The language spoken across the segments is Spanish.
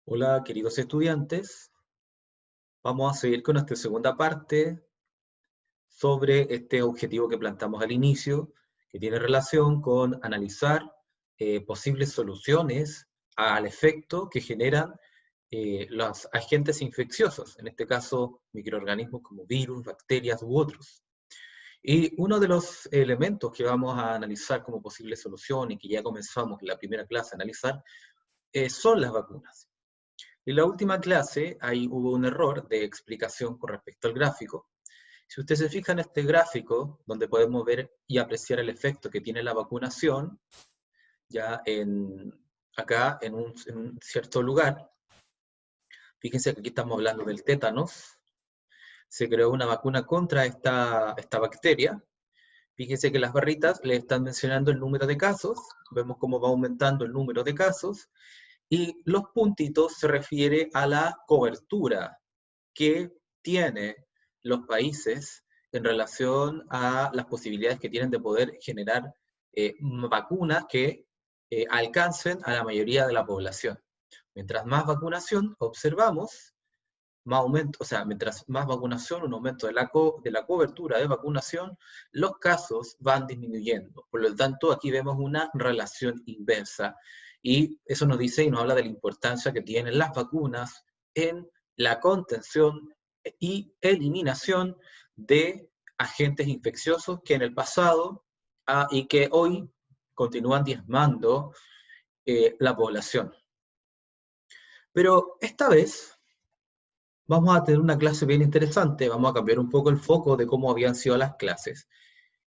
Hola, queridos estudiantes. Vamos a seguir con nuestra segunda parte sobre este objetivo que planteamos al inicio, que tiene relación con analizar posibles soluciones al efecto que generan los agentes infecciosos, en este caso microorganismos como virus, bacterias u otros. Y uno de los elementos que vamos a analizar como posible solución y que ya comenzamos en la primera clase a analizar son las vacunas. En la última clase, ahí hubo un error de explicación con respecto al gráfico. Si usted se fija en este gráfico, donde podemos ver y apreciar el efecto que tiene la vacunación, ya acá en un cierto lugar, fíjense que aquí estamos hablando del tétanos, se creó una vacuna contra esta bacteria. Fíjense que las barritas le están mencionando el número de casos, vemos cómo va aumentando el número de casos, y los puntitos se refiere a la cobertura que tienen los países en relación a las posibilidades que tienen de poder generar vacunas que alcancen a la mayoría de la población. Mientras más vacunación observamos, más aumento, o sea, mientras más vacunación, un aumento de la cobertura de vacunación, los casos van disminuyendo. Por lo tanto, aquí vemos una relación inversa. Y eso nos dice y nos habla de la importancia que tienen las vacunas en la contención y eliminación de agentes infecciosos que en el pasado y que hoy continúan diezmando la población. Pero esta vez vamos a tener una clase bien interesante, vamos a cambiar un poco el foco de cómo habían sido las clases.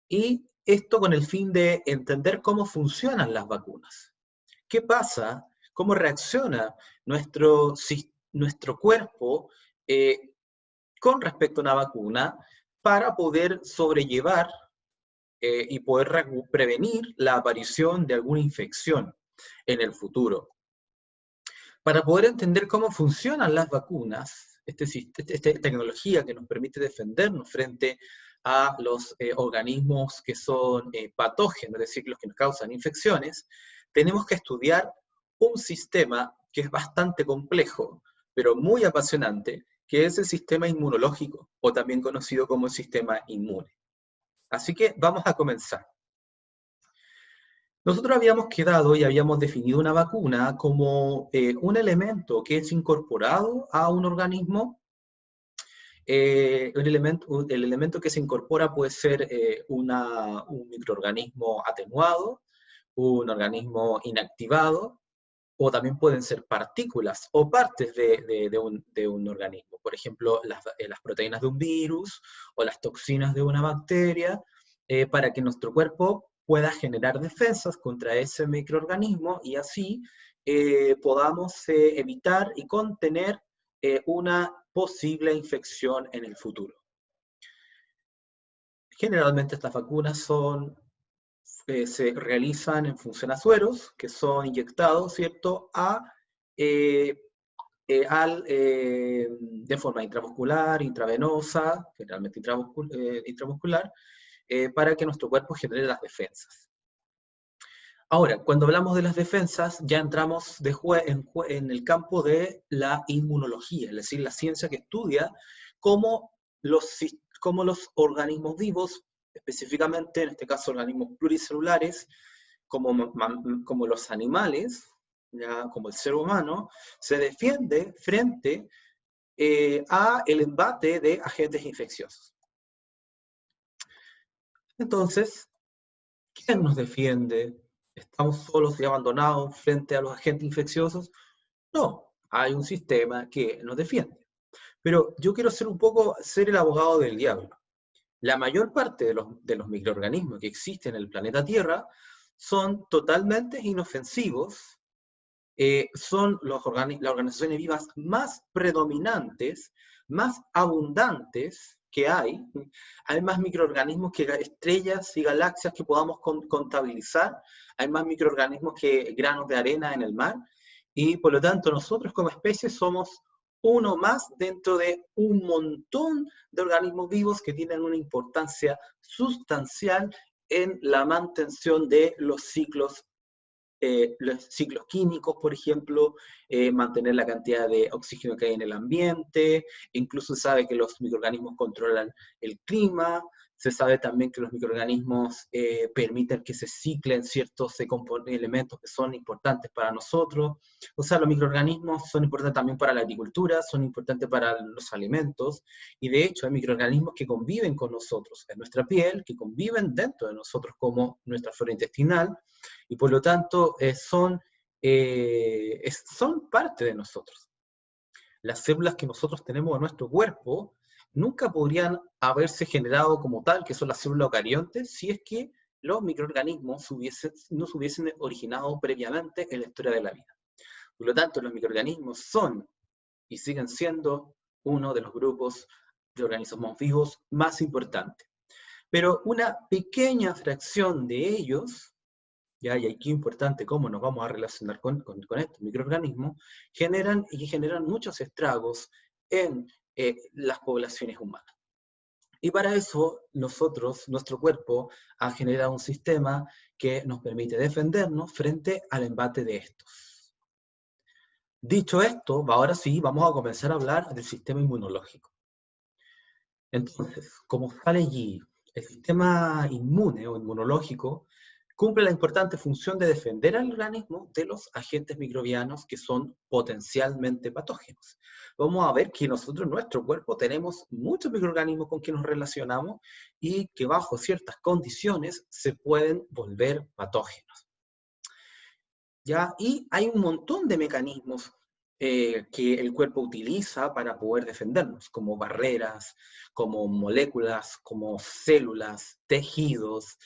Y esto con el fin de entender cómo funcionan las vacunas. ¿Qué pasa? ¿Cómo reacciona nuestro cuerpo con respecto a una vacuna para poder sobrellevar y poder prevenir la aparición de alguna infección en el futuro? Para poder entender cómo funcionan las vacunas, esta tecnología que nos permite defendernos frente a los organismos que son patógenos, es decir, los que nos causan infecciones, tenemos que estudiar un sistema que es bastante complejo, pero muy apasionante, que es el sistema inmunológico, o también conocido como el sistema inmune. Así que vamos a comenzar. Nosotros habíamos quedado y habíamos definido una vacuna como un elemento que es incorporado a un organismo. El elemento que se incorpora puede ser un microorganismo atenuado, un organismo inactivado, o también pueden ser partículas o partes de un organismo. Por ejemplo, las proteínas de un virus o las toxinas de una bacteria, para que nuestro cuerpo pueda generar defensas contra ese microorganismo y así podamos evitar y contener una posible infección en el futuro. Generalmente estas vacunas se realizan en función a sueros que son inyectados, ¿cierto?, eh, de forma intramuscular, intravenosa, generalmente intramuscular, para que nuestro cuerpo genere las defensas. Ahora, cuando hablamos de las defensas, ya entramos en el campo de la inmunología, es decir, la ciencia que estudia cómo cómo los organismos vivos, específicamente en este caso organismos pluricelulares, como los animales, ya como el ser humano, se defiende frente a el embate de agentes infecciosos. Entonces, ¿quién nos defiende? ¿Estamos solos y abandonados frente a los agentes infecciosos? No, hay un sistema que nos defiende. Pero yo quiero ser el abogado del diablo. La mayor parte de los microorganismos que existen en el planeta Tierra son totalmente inofensivos, son las organizaciones vivas más predominantes, más abundantes que hay. Hay más microorganismos que estrellas y galaxias que podamos contabilizar. Hay más microorganismos que granos de arena en el mar. Y por lo tanto, nosotros como especie somos uno más dentro de un montón de organismos vivos que tienen una importancia sustancial en la mantención de los ciclos los ciclos químicos, por ejemplo, mantener la cantidad de oxígeno que hay en el ambiente, incluso se sabe que los microorganismos controlan el clima, se sabe también que los microorganismos permiten que se ciclen ciertos elementos que son importantes para nosotros. O sea, los microorganismos son importantes también para la agricultura, son importantes para los alimentos, y de hecho hay microorganismos que conviven con nosotros en nuestra piel, que conviven dentro de nosotros como nuestra flora intestinal, y por lo tanto son parte de nosotros. Las células que nosotros tenemos en nuestro cuerpo nunca podrían haberse generado como tal, que son las células eucariontes, si es que los microorganismos no se hubiesen originado previamente en la historia de la vida. Por lo tanto, los microorganismos son y siguen siendo uno de los grupos de organismos vivos más importantes. Pero una pequeña fracción de ellos, ¿ya? Y aquí es importante cómo nos vamos a relacionar con estos microorganismos, generan muchos estragos en las poblaciones humanas. Y para eso nuestro cuerpo ha generado un sistema que nos permite defendernos frente al embate de estos. Dicho esto, ahora sí vamos a comenzar a hablar del sistema inmunológico. Entonces, como sale allí, el sistema inmune o inmunológico cumple la importante función de defender al organismo de los agentes microbianos que son potencialmente patógenos. Vamos a ver que nosotros en nuestro cuerpo tenemos muchos microorganismos con que nos relacionamos y que bajo ciertas condiciones se pueden volver patógenos. ¿Ya? Y hay un montón de mecanismos que el cuerpo utiliza para poder defendernos, como barreras, como moléculas, como células, tejidos,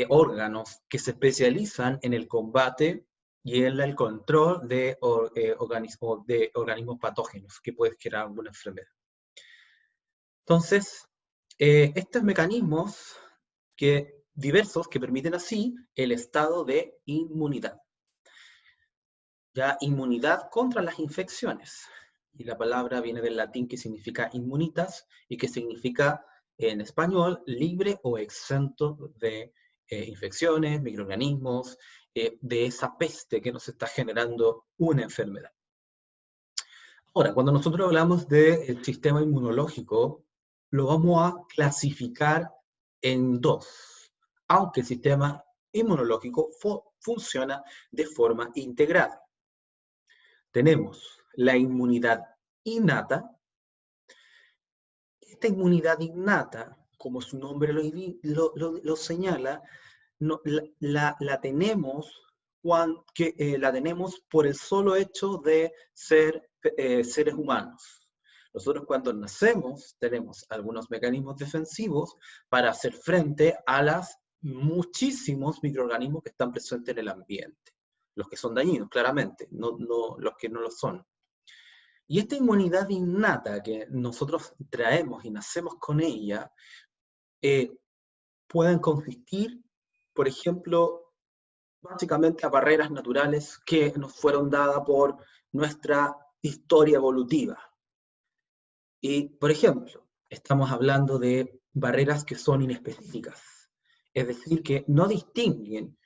órganos que se especializan en el combate y en el control de organismos patógenos que pueden generar alguna enfermedad. Entonces, estos mecanismos diversos que permiten así el estado de inmunidad. Ya, inmunidad contra las infecciones. Y la palabra viene del latín que significa inmunitas y que significa en español libre o exento de infecciones, microorganismos, de esa peste que nos está generando una enfermedad. Ahora, cuando nosotros hablamos del sistema inmunológico, lo vamos a clasificar en dos, aunque el sistema inmunológico funciona de forma integrada. Tenemos la inmunidad innata. Esta inmunidad innata, como su nombre lo señala, la tenemos por el solo hecho de ser seres humanos. Nosotros cuando nacemos tenemos algunos mecanismos defensivos para hacer frente a los muchísimos microorganismos que están presentes en el ambiente. Los que son dañinos, claramente, no los que no lo son. Y esta inmunidad innata que nosotros traemos y nacemos con ella, pueden consistir, por ejemplo, básicamente a barreras naturales que nos fueron dadas por nuestra historia evolutiva. Y, por ejemplo, estamos hablando de barreras que son inespecíficas, es decir, que no distinguen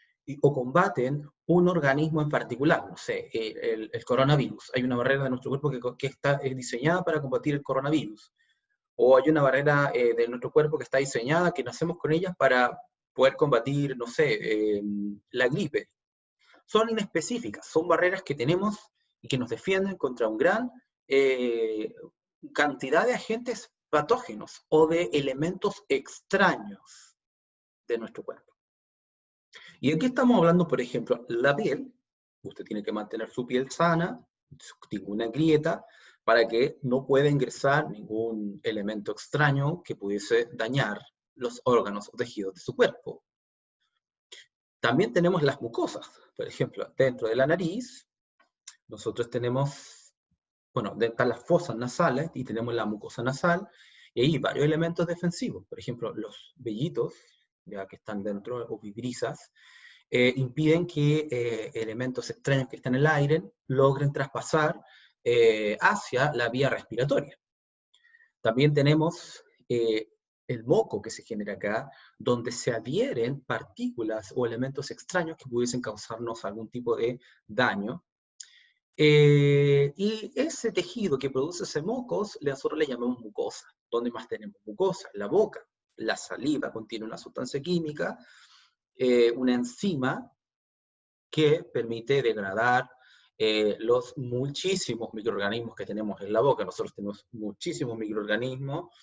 o combaten un organismo en particular. No sé, el coronavirus. Hay una barrera de nuestro cuerpo que está diseñada para combatir el coronavirus. O hay una barrera de nuestro cuerpo que está diseñada, que nacemos con ellas para poder combatir, no sé, la gripe. Son inespecíficas, son barreras que tenemos y que nos defienden contra un gran cantidad de agentes patógenos o de elementos extraños de nuestro cuerpo. Y aquí estamos hablando, por ejemplo, la piel. Usted tiene que mantener su piel sana, ninguna grieta, para que no pueda ingresar ningún elemento extraño que pudiese dañar los órganos o tejidos de su cuerpo. También tenemos las mucosas. Por ejemplo, dentro de la nariz, nosotros tenemos, bueno, están las fosas nasales y tenemos la mucosa nasal, y hay varios elementos defensivos. Por ejemplo, los vellitos, ya que están dentro, o vibrisas, impiden que elementos extraños que están en el aire logren traspasar hacia la vía respiratoria. También tenemos el moco que se genera acá, donde se adhieren partículas o elementos extraños que pudiesen causarnos algún tipo de daño. Y ese tejido que produce ese mocos, nosotros le llamamos mucosa. ¿Dónde más tenemos mucosa? En la boca. La saliva contiene una sustancia química, una enzima que permite degradar los muchísimos microorganismos que tenemos en la boca. Nosotros tenemos muchísimos microorganismos.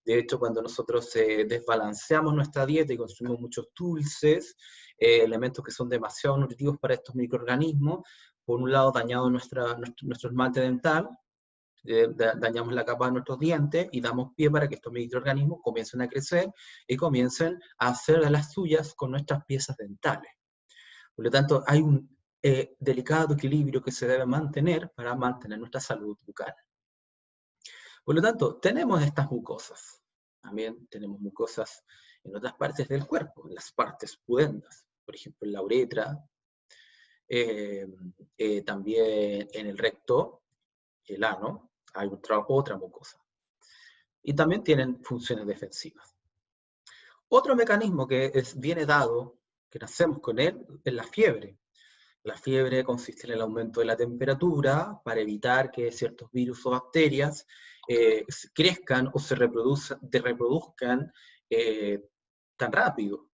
De hecho, cuando nosotros desbalanceamos nuestra dieta y consumimos muchos dulces, elementos que son demasiado nutritivos para estos microorganismos, por un lado dañamos nuestro esmalte dental, dañamos la capa de nuestros dientes y damos pie para que estos microorganismos comiencen a crecer y comiencen a hacer de las suyas con nuestras piezas dentales. Por lo tanto, hay un delicado equilibrio que se debe mantener para mantener nuestra salud bucal. Por lo tanto, tenemos estas mucosas. También tenemos mucosas en otras partes del cuerpo, en las partes pudendas, por ejemplo, en la uretra, también en el recto, el ano, hay otra mucosa. Y también tienen funciones defensivas. Otro mecanismo que viene dado, que nacemos con él, es la fiebre. La fiebre consiste en el aumento de la temperatura para evitar que ciertos virus o bacterias crezcan o se reproduzcan tan rápido.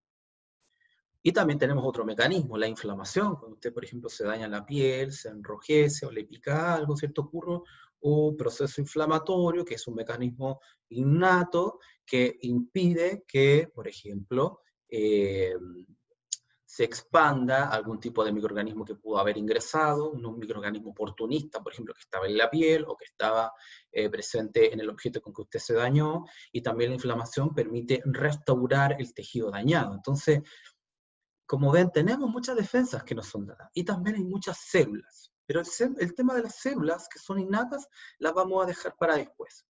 Y también tenemos otro mecanismo, la inflamación. Cuando usted, por ejemplo, se daña la piel, se enrojece o le pica algo, ¿cierto? Ocurre un proceso inflamatorio, que es un mecanismo innato que impide que, por ejemplo, se expanda algún tipo de microorganismo que pudo haber ingresado, un microorganismo oportunista, por ejemplo, que estaba en la piel o que estaba presente en el objeto con que usted se dañó, y también la inflamación permite restaurar el tejido dañado. Entonces, como ven, tenemos muchas defensas que nos son dadas, y también hay muchas células, pero el tema de las células que son innatas, las vamos a dejar para después.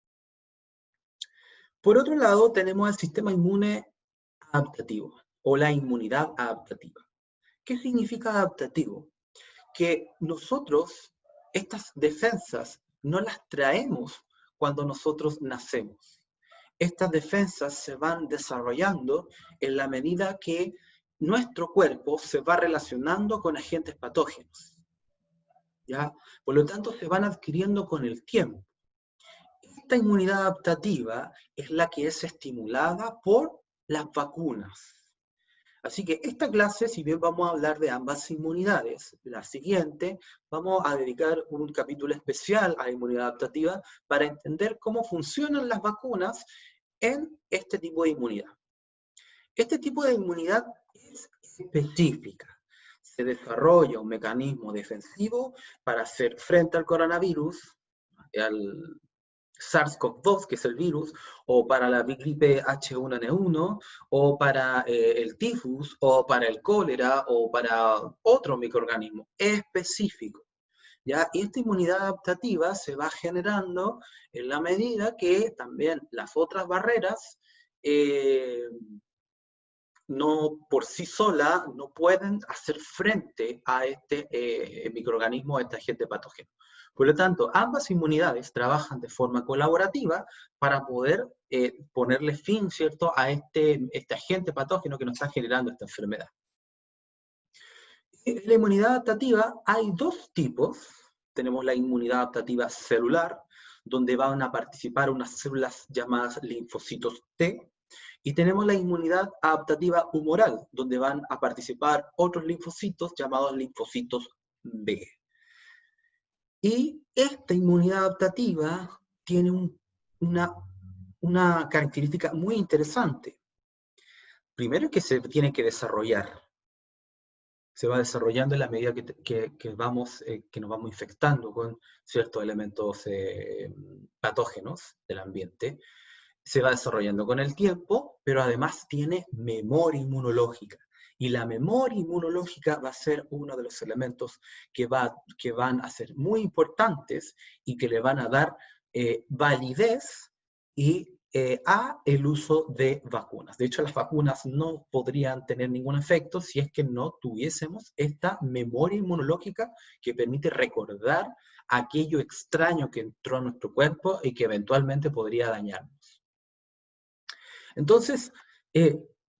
Por otro lado, tenemos el sistema inmune adaptativo, o la inmunidad adaptativa. ¿Qué significa adaptativo? Que nosotros, estas defensas, no las traemos cuando nosotros nacemos. Estas defensas se van desarrollando en la medida que nuestro cuerpo se va relacionando con agentes patógenos, ¿ya? Por lo tanto, se van adquiriendo con el tiempo. Esta inmunidad adaptativa es la que es estimulada por las vacunas. Así que esta clase, si bien vamos a hablar de ambas inmunidades, la siguiente vamos a dedicar un capítulo especial a la inmunidad adaptativa para entender cómo funcionan las vacunas en este tipo de inmunidad. Este tipo de inmunidad es específica. Se desarrolla un mecanismo defensivo para hacer frente al coronavirus, al SARS-CoV-2, que es el virus, o para la gripe H1N1, o para el tifus, o para el cólera, o para otro microorganismo específico, ¿ya? Y esta inmunidad adaptativa se va generando en la medida que también las otras barreras no por sí sola no pueden hacer frente a este microorganismo, a este agente patógeno. Por lo tanto, ambas inmunidades trabajan de forma colaborativa para poder ponerle fin, ¿cierto?, a este agente patógeno que nos está generando esta enfermedad. En la inmunidad adaptativa hay dos tipos. Tenemos la inmunidad adaptativa celular, donde van a participar unas células llamadas linfocitos T, y tenemos la inmunidad adaptativa humoral, donde van a participar otros linfocitos llamados linfocitos B. Y esta inmunidad adaptativa tiene una característica muy interesante. Primero, que se tiene que desarrollar. Se va desarrollando en la medida que nos vamos infectando con ciertos elementos patógenos del ambiente. Se va desarrollando con el tiempo, pero además tiene memoria inmunológica. Y la memoria inmunológica va a ser uno de los elementos que van a ser muy importantes y que le van a dar validez a el uso de vacunas. De hecho, las vacunas no podrían tener ningún efecto si es que no tuviésemos esta memoria inmunológica que permite recordar aquello extraño que entró a nuestro cuerpo y que eventualmente podría dañarnos. Entonces,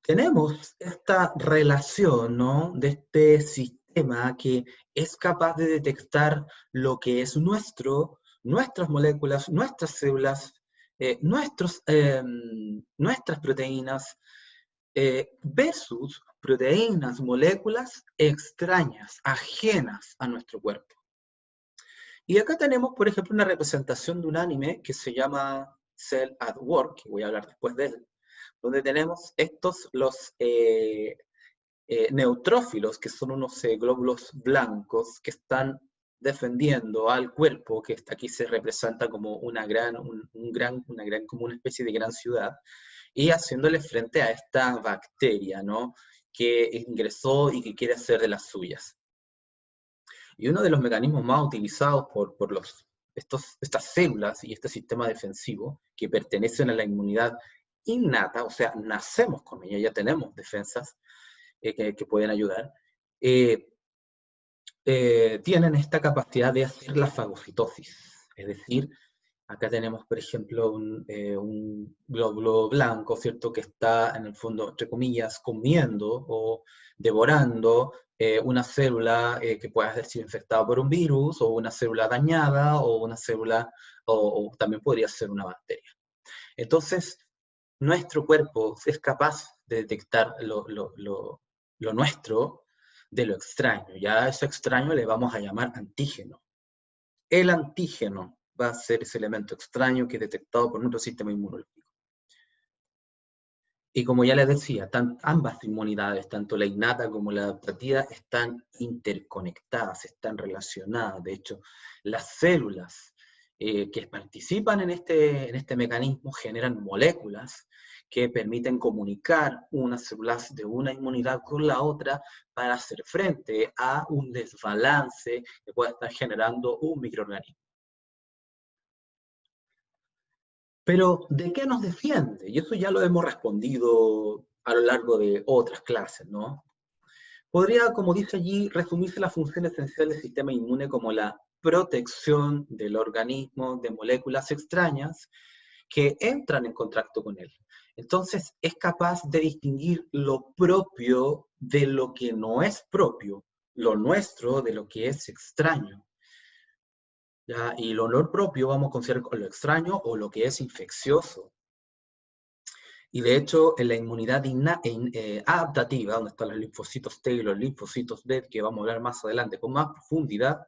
tenemos esta relación, ¿no?, de este sistema que es capaz de detectar lo que es nuestro, nuestras moléculas, nuestras células, nuestras proteínas, versus proteínas, moléculas extrañas, ajenas a nuestro cuerpo. Y acá tenemos, por ejemplo, una representación de un anime que se llama Cell at Work, que voy a hablar después de él, donde tenemos los neutrófilos, que son unos glóbulos blancos que están defendiendo al cuerpo, que aquí se representa como una como una especie de gran ciudad, y haciéndole frente a esta bacteria, ¿no?, que ingresó y que quiere hacer de las suyas. Y uno de los mecanismos más utilizados por estas células y este sistema defensivo, que pertenecen a la inmunidad innata, o sea, nacemos con ella, ya tenemos defensas que pueden ayudar, tienen esta capacidad de hacer la fagocitosis. Es decir, acá tenemos, por ejemplo, un glóbulo blanco, ¿cierto?, que está, en el fondo, entre comillas, comiendo o devorando una célula que pueda haber sido infectada por un virus, o una célula dañada, o una célula, o también podría ser una bacteria. Entonces, nuestro cuerpo es capaz de detectar lo nuestro de lo extraño. Ya a eso extraño le vamos a llamar antígeno. El antígeno va a ser ese elemento extraño que es detectado por nuestro sistema inmunológico. Y como ya les decía, ambas inmunidades, tanto la innata como la adaptativa, están interconectadas, están relacionadas. De hecho, las células que participan en este mecanismo generan moléculas que permiten comunicar unas células de una inmunidad con la otra para hacer frente a un desbalance que pueda estar generando un microorganismo. Pero, ¿de qué nos defiende? Y eso ya lo hemos respondido a lo largo de otras clases, ¿no? Podría, como dice allí, resumirse la función esencial del sistema inmune como la protección del organismo de moléculas extrañas que entran en contacto con él. Entonces, es capaz de distinguir lo propio de lo que no es propio, lo nuestro de lo que es extraño. ¿Ya? Y lo no propio vamos a considerar lo extraño o lo que es infeccioso. Y de hecho, en la inmunidad adaptativa, donde están los linfocitos T y los linfocitos B, que vamos a hablar más adelante con más profundidad,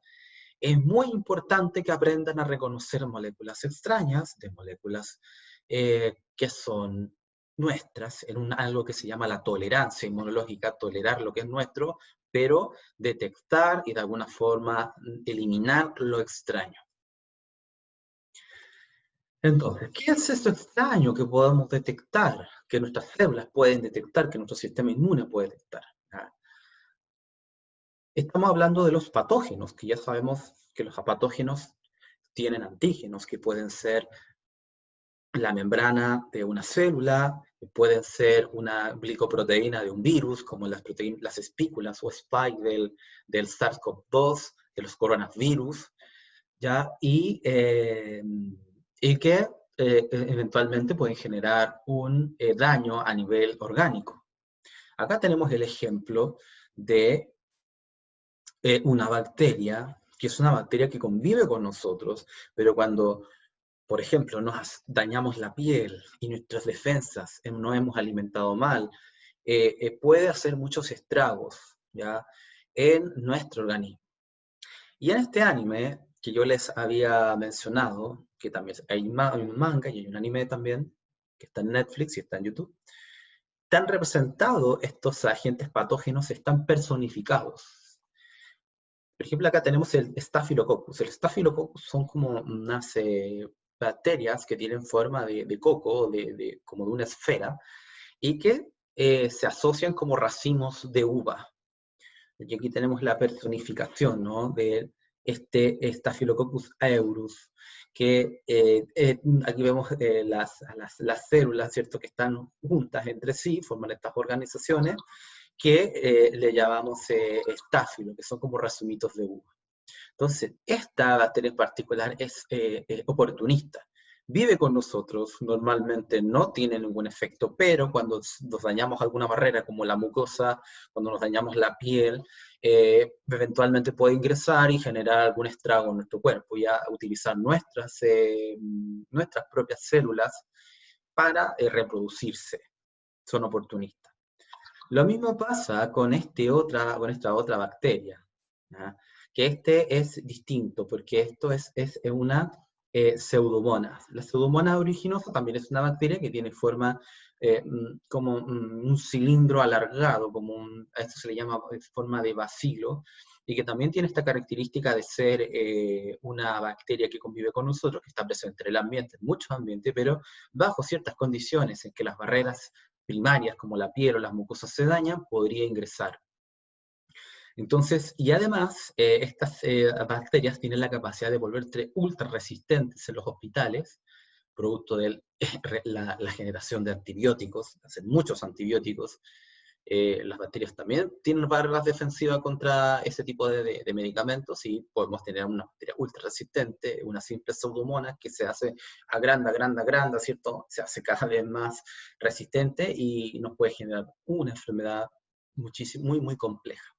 es muy importante que aprendan a reconocer moléculas extrañas de moléculas que son nuestras, en algo que se llama la tolerancia inmunológica, tolerar lo que es nuestro, pero detectar y de alguna forma eliminar lo extraño. Entonces, ¿qué es eso extraño que podemos detectar, que nuestras células pueden detectar, que nuestro sistema inmune puede detectar? Estamos hablando de los patógenos, que ya sabemos que los patógenos tienen antígenos, que pueden ser la membrana de una célula, que pueden ser una glicoproteína de un virus, como las espículas o spike del SARS-CoV-2, de los coronavirus, ¿ya? Y que eventualmente pueden generar un daño a nivel orgánico. Acá tenemos el ejemplo de una bacteria, que es una bacteria que convive con nosotros, pero cuando, por ejemplo, nos dañamos la piel y nuestras defensas no hemos alimentado mal, puede hacer muchos estragos, ¿ya?, en nuestro organismo. Y en este anime, que yo les había mencionado, que también hay un manga y hay un anime también, que está en Netflix y está en YouTube, están representados estos agentes patógenos, están personificados. Por ejemplo, acá tenemos el Staphylococcus. El Staphylococcus son como unas bacterias que tienen forma de coco, como de una esfera, y que se asocian como racimos de uva. Y aquí tenemos la personificación, ¿no?, de este Staphylococcus aureus, que aquí vemos las células, ¿cierto?, que están juntas entre sí, forman estas organizaciones, que le llamamos estáfilo, que son como racimitos de uva. Entonces, esta bacteria en particular es oportunista. vive con nosotros, normalmente no tiene ningún efecto, pero cuando nos dañamos alguna barrera como la mucosa, cuando nos dañamos la piel, eventualmente puede ingresar y generar algún estrago en nuestro cuerpo, ya utilizar nuestras propias células para reproducirse, son oportunistas. Lo mismo pasa con con esta otra bacteria, ¿ya? Que este es distinto, porque esto es una pseudomonas. La pseudomonas aeruginosa también es una bacteria que tiene forma como un cilindro alargado, a esto se le llama forma de bacilo, y que también tiene esta característica de ser una bacteria que convive con nosotros, que está presente en el ambiente, en muchos ambientes, pero bajo ciertas condiciones en que las barreras primarias como la piel o las mucosas se dañan, podría ingresar. Entonces, y además, estas bacterias tienen la capacidad de volverse ultra resistentes en los hospitales, producto de la generación de antibióticos, hacen muchos antibióticos. Las bacterias también tienen barreras defensivas contra ese tipo de medicamentos y podemos tener una bacteria ultra resistente, una simple pseudomonas que se hace agranda, ¿cierto? Se hace cada vez más resistente y nos puede generar una enfermedad muy compleja.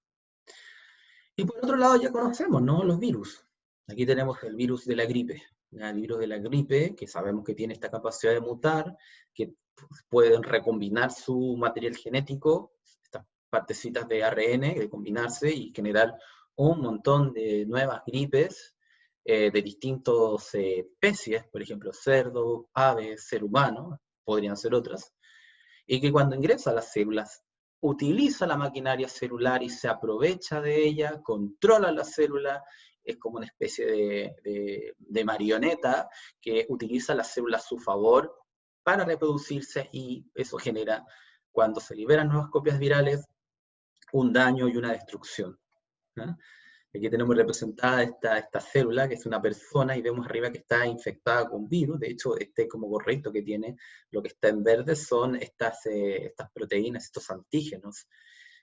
Y por otro lado ya conocemos, ¿no? Los virus. Aquí tenemos el virus de la gripe. El virus de la gripe, que sabemos que tiene esta capacidad de mutar, que pueden recombinar su material genético, estas partecitas de ARN, de combinarse y generar un montón de nuevas gripes de distintas especies, por ejemplo, cerdo, aves, ser humano, podrían ser otras, y que cuando ingresa a las células utiliza la maquinaria celular y se aprovecha de ella, controla la célula, es como una especie de marioneta que utiliza las células a su favor para reproducirse y eso genera, cuando se liberan nuevas copias virales, un daño y una destrucción, ¿no? Aquí tenemos representada esta célula, que es una persona, y vemos arriba que está infectada con virus. De hecho, este como gorrito que tiene, lo que está en verde son estas proteínas, estos antígenos,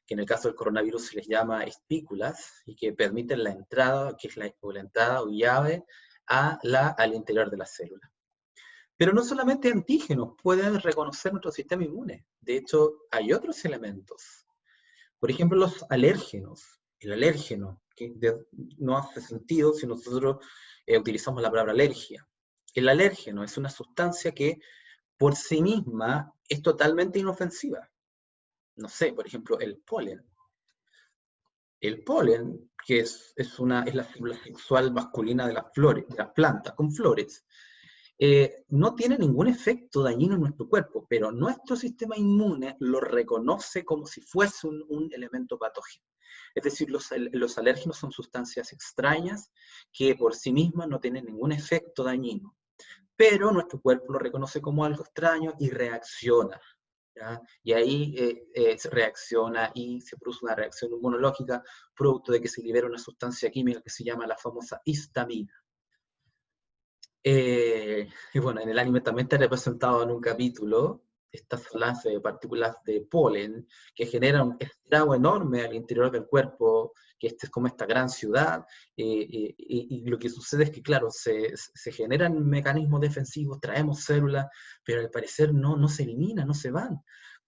que en el caso del coronavirus se les llama espículas, y que permiten la entrada, que es la entrada o llave al interior de la célula. Pero no solamente antígenos pueden reconocer nuestro sistema inmune. De hecho, hay otros elementos. Por ejemplo, los alérgenos. El alérgeno, no hace sentido si nosotros utilizamos la palabra alergia. El alérgeno es una sustancia que por sí misma es totalmente inofensiva. No sé, por ejemplo, el polen. El polen, que es la célula sexual masculina de las flores, de las plantas, con flores, no tiene ningún efecto dañino en nuestro cuerpo, pero nuestro sistema inmune lo reconoce como si fuese un elemento patógeno. Es decir, los alérgenos son sustancias extrañas que por sí mismas no tienen ningún efecto dañino, pero nuestro cuerpo lo reconoce como algo extraño y reacciona, ¿ya? Y ahí se reacciona y se produce una reacción inmunológica producto de que se libera una sustancia química que se llama la famosa histamina. Y bueno, en el anime también está representado en un capítulo estas son las partículas de polen que generan un estrago enorme al interior del cuerpo, que este es como esta gran ciudad, y lo que sucede es que, claro, se generan mecanismos defensivos, traemos células, pero al parecer no se eliminan, no se van,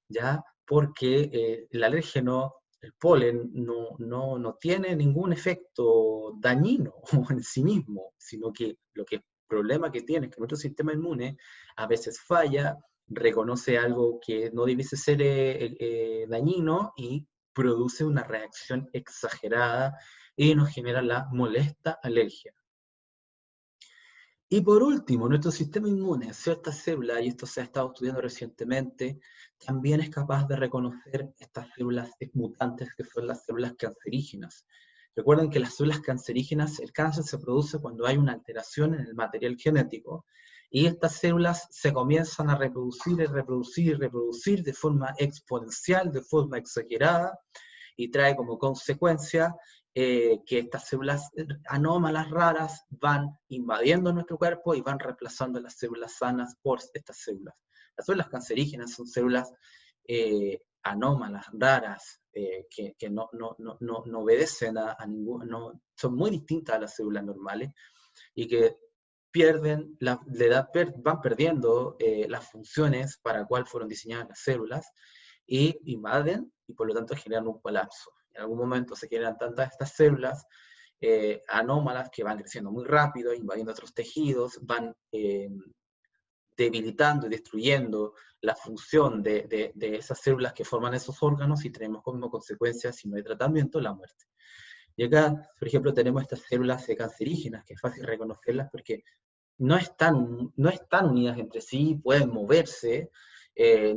¿ya? Porque el alérgeno, el polen, no tiene ningún efecto dañino en sí mismo, sino que el problema que tiene es que nuestro sistema inmune a veces falla, reconoce algo que no debiese ser dañino y produce una reacción exagerada y nos genera la molesta alergia. Y por último, nuestro sistema inmune, ciertas células, y esto se ha estado estudiando recientemente, también es capaz de reconocer estas células mutantes que son las células cancerígenas. Recuerden que las células cancerígenas, el cáncer se produce cuando hay una alteración en el material genético, y estas células se comienzan a reproducir y reproducir y reproducir de forma exponencial, de forma exagerada, y trae como consecuencia que estas células anómalas raras van invadiendo nuestro cuerpo y van reemplazando las células sanas por estas células. Las células cancerígenas son células anómalas, raras, que no obedecen a ningún, son muy distintas a las células normales y que van perdiendo las funciones para cual fueron diseñadas las células y invaden y por lo tanto generan un colapso. En algún momento se generan tantas estas células anómalas que van creciendo muy rápido, invadiendo otros tejidos, van debilitando y destruyendo la función de esas células que forman esos órganos y tenemos como consecuencia, si no hay tratamiento, la muerte. Y acá, por ejemplo, tenemos estas células cancerígenas, que es fácil reconocerlas porque no están unidas entre sí, pueden moverse,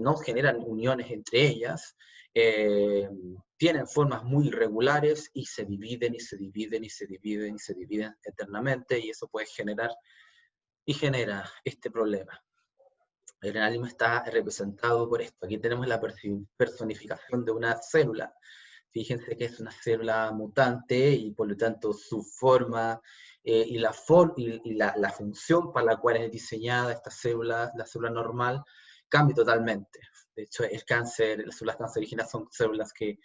no generan uniones entre ellas, tienen formas muy irregulares y se dividen y se dividen y se dividen y se dividen eternamente, y eso puede generar y genera este problema. El anime está representado por esto. Aquí tenemos la personificación de una célula. Fíjense que es una célula mutante y por lo tanto su forma y la función para la cual es diseñada esta célula, la célula normal, cambia totalmente. De hecho, el cáncer, las células cancerígenas son células que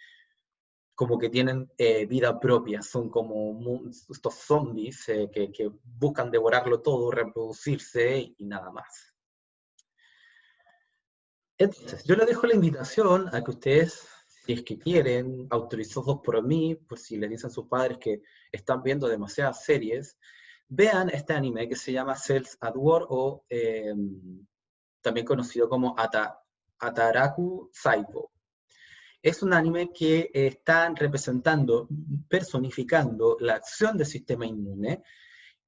como que tienen vida propia, son como estos zombies que buscan devorarlo todo, reproducirse y nada más. Entonces, yo les dejo la invitación a que ustedes, si es que quieren, autorizados por mí, por si les dicen sus padres que están viendo demasiadas series, vean este anime que se llama Cells at War, o también conocido como Ataraku Saibo. Es un anime que está representando, personificando la acción del sistema inmune,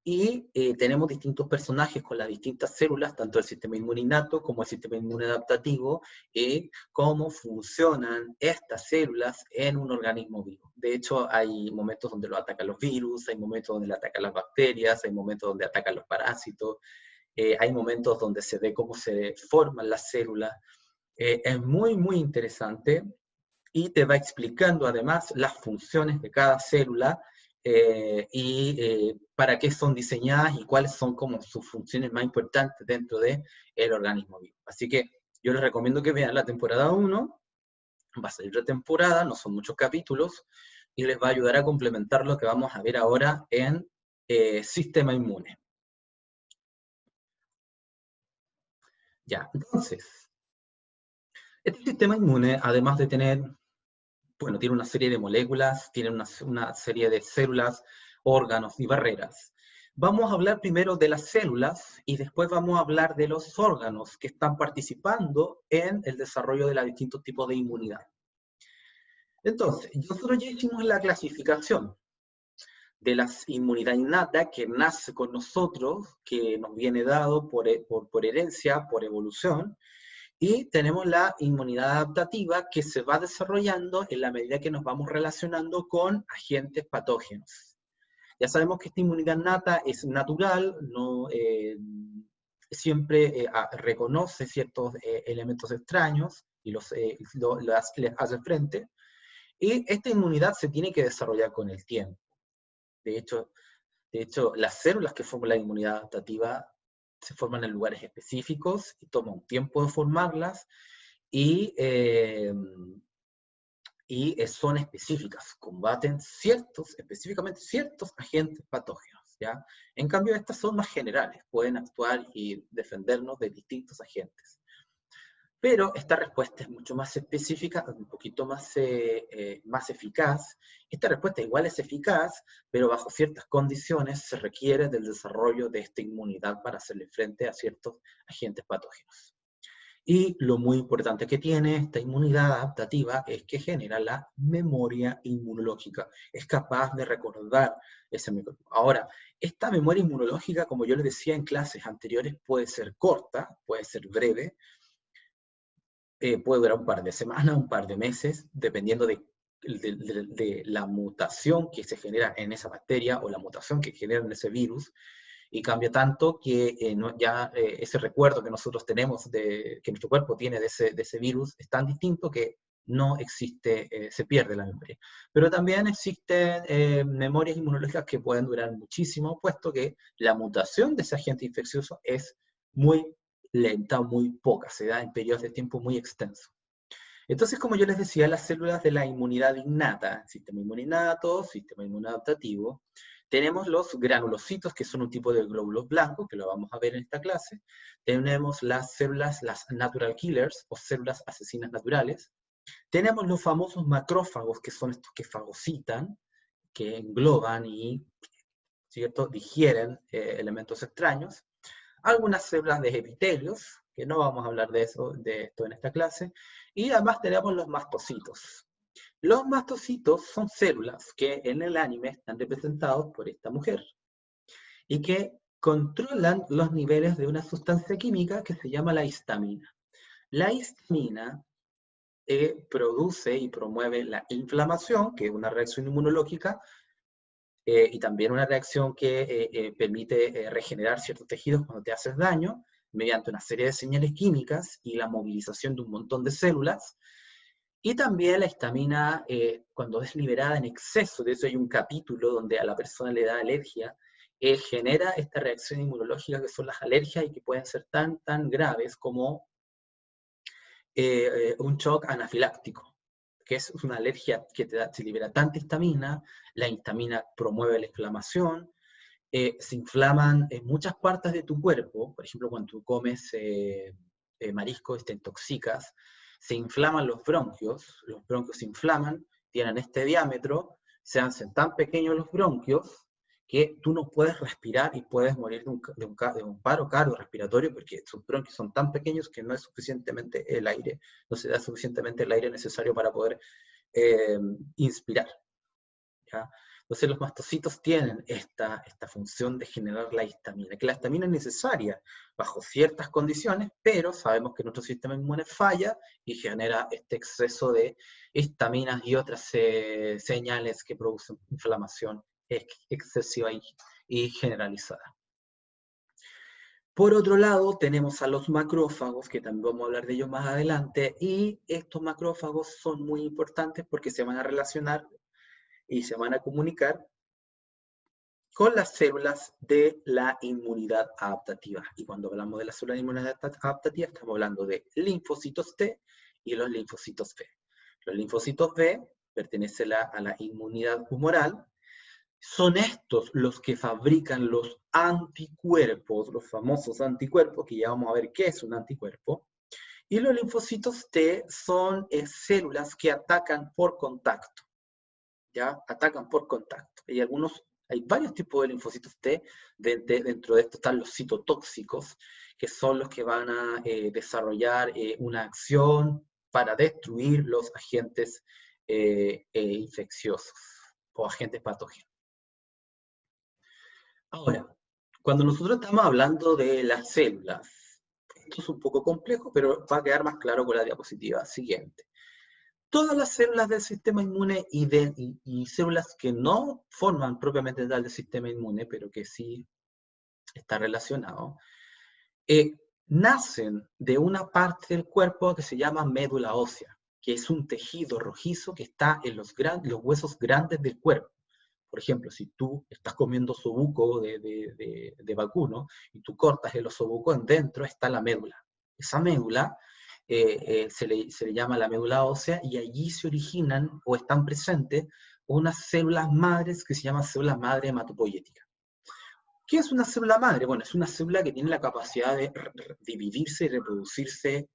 y tenemos distintos personajes con las distintas células, tanto el sistema inmune innato como el sistema inmune adaptativo, y cómo funcionan estas células en un organismo vivo. De hecho, hay momentos donde lo atacan los virus, hay momentos donde lo atacan las bacterias, hay momentos donde atacan los parásitos, hay momentos donde se ve cómo se forman las células. Es muy, muy interesante y te va explicando además las funciones de cada célula, para qué son diseñadas y cuáles son como sus funciones más importantes dentro del organismo vivo. Así que yo les recomiendo que vean la temporada 1, va a salir la temporada, no son muchos capítulos, y les va a ayudar a complementar lo que vamos a ver ahora en sistema inmune. Ya, entonces, este sistema inmune, además de tener, bueno, tiene una serie de moléculas, tiene una serie de células, órganos y barreras. Vamos a hablar primero de las células y después vamos a hablar de los órganos que están participando en el desarrollo de los distintos tipos de inmunidad. Entonces, nosotros ya hicimos la clasificación de la inmunidad innata que nace con nosotros, que nos viene dado por herencia, por evolución, y tenemos la inmunidad adaptativa que se va desarrollando en la medida que nos vamos relacionando con agentes patógenos. Ya sabemos que esta inmunidad innata es natural, no, siempre reconoce ciertos elementos extraños y les hace frente, y esta inmunidad se tiene que desarrollar con el tiempo. De hecho, las células que forman la inmunidad adaptativa se forman en lugares específicos y toma un tiempo de formarlas, y son específicas, combaten específicamente ciertos agentes patógenos, ¿ya? En cambio, estas son más generales, pueden actuar y defendernos de distintos agentes. Pero esta respuesta es mucho más específica, un poquito más eficaz. Esta respuesta igual es eficaz, pero bajo ciertas condiciones se requiere del desarrollo de esta inmunidad para hacerle frente a ciertos agentes patógenos. Y lo muy importante que tiene esta inmunidad adaptativa es que genera la memoria inmunológica. Es capaz de recordar ese microorganismo. Ahora, esta memoria inmunológica, como yo les decía en clases anteriores, puede ser corta, puede ser breve, puede durar un par de semanas, un par de meses, dependiendo de la mutación que se genera en esa bacteria o la mutación que genera en ese virus, y cambia tanto que ese recuerdo que nosotros tenemos, que nuestro cuerpo tiene de ese virus, es tan distinto que no existe, se pierde la memoria. Pero también existen memorias inmunológicas que pueden durar muchísimo, puesto que la mutación de ese agente infeccioso es muy lenta, muy poca, se da en periodos de tiempo muy extensos. Entonces, como yo les decía, las células de la inmunidad innata, sistema inmune innato, sistema inmune adaptativo, Tenemos los granulocitos, que son un tipo de glóbulos blancos, que lo vamos a ver en esta clase. Tenemos las células, las natural killers, o células asesinas naturales. Tenemos los famosos macrófagos, que son estos que fagocitan, que engloban y, ¿cierto?, digieren elementos extraños. Algunas células de epitelios, que no vamos a hablar de esto en esta clase. Y además tenemos los mastocitos. Los mastocitos son células que en el anime están representados por esta mujer y que controlan los niveles de una sustancia química que se llama la histamina. La histamina produce y promueve la inflamación, que es una reacción inmunológica, y también una reacción que permite regenerar ciertos tejidos cuando te haces daño, mediante una serie de señales químicas y la movilización de un montón de células. Y también la histamina, cuando es liberada en exceso, de eso hay un capítulo donde a la persona le da alergia, genera esta reacción inmunológica que son las alergias y que pueden ser tan graves como un shock anafiláctico, que es una alergia que te libera tanta histamina, la histamina promueve la inflamación, se inflaman en muchas partes de tu cuerpo, por ejemplo, cuando tú comes mariscos, te intoxicas, se inflaman los bronquios se inflaman, tienen este diámetro, se hacen tan pequeños los bronquios que tú no puedes respirar y puedes morir de un paro cardiorrespiratorio porque sus bronquios son tan pequeños que no es suficientemente el aire, no se da suficientemente el aire necesario para poder inspirar. ¿Ya? Entonces los mastocitos tienen esta función de generar la histamina, que la histamina es necesaria bajo ciertas condiciones, pero sabemos que nuestro sistema inmune falla y genera este exceso de histaminas y otras señales que producen inflamación excesiva y generalizada. Por otro lado, tenemos a los macrófagos, que también vamos a hablar de ellos más adelante, y estos macrófagos son muy importantes porque se van a relacionar y se van a comunicar con las células de la inmunidad adaptativa. Y cuando hablamos de las células de inmunidad adaptativa, estamos hablando de linfocitos T y los linfocitos B. Los linfocitos B pertenecen a la inmunidad humoral. Son estos los que fabrican los anticuerpos, los famosos anticuerpos, que ya vamos a ver qué es un anticuerpo. Y los linfocitos T son células que atacan por contacto. ¿Ya? Atacan por contacto. Hay varios tipos de linfocitos T, dentro de esto están los citotóxicos, que son los que van a desarrollar una acción para destruir los agentes infecciosos o agentes patógenos. Ahora, cuando nosotros estamos hablando de las células, esto es un poco complejo, pero va a quedar más claro con la diapositiva siguiente. Todas las células del sistema inmune y células que no forman propiamente tal del sistema inmune, pero que sí está relacionado, nacen de una parte del cuerpo que se llama médula ósea, que es un tejido rojizo que está en los huesos grandes del cuerpo. Por ejemplo, si tú estás comiendo osobuco de vacuno y tú cortas el osobuco, dentro está la médula. Esa médula se le llama la médula ósea y allí se originan o están presentes unas células madres que se llaman células madre hematopoyéticas. ¿Qué es una célula madre? Bueno, es una célula que tiene la capacidad de dividirse y reproducirse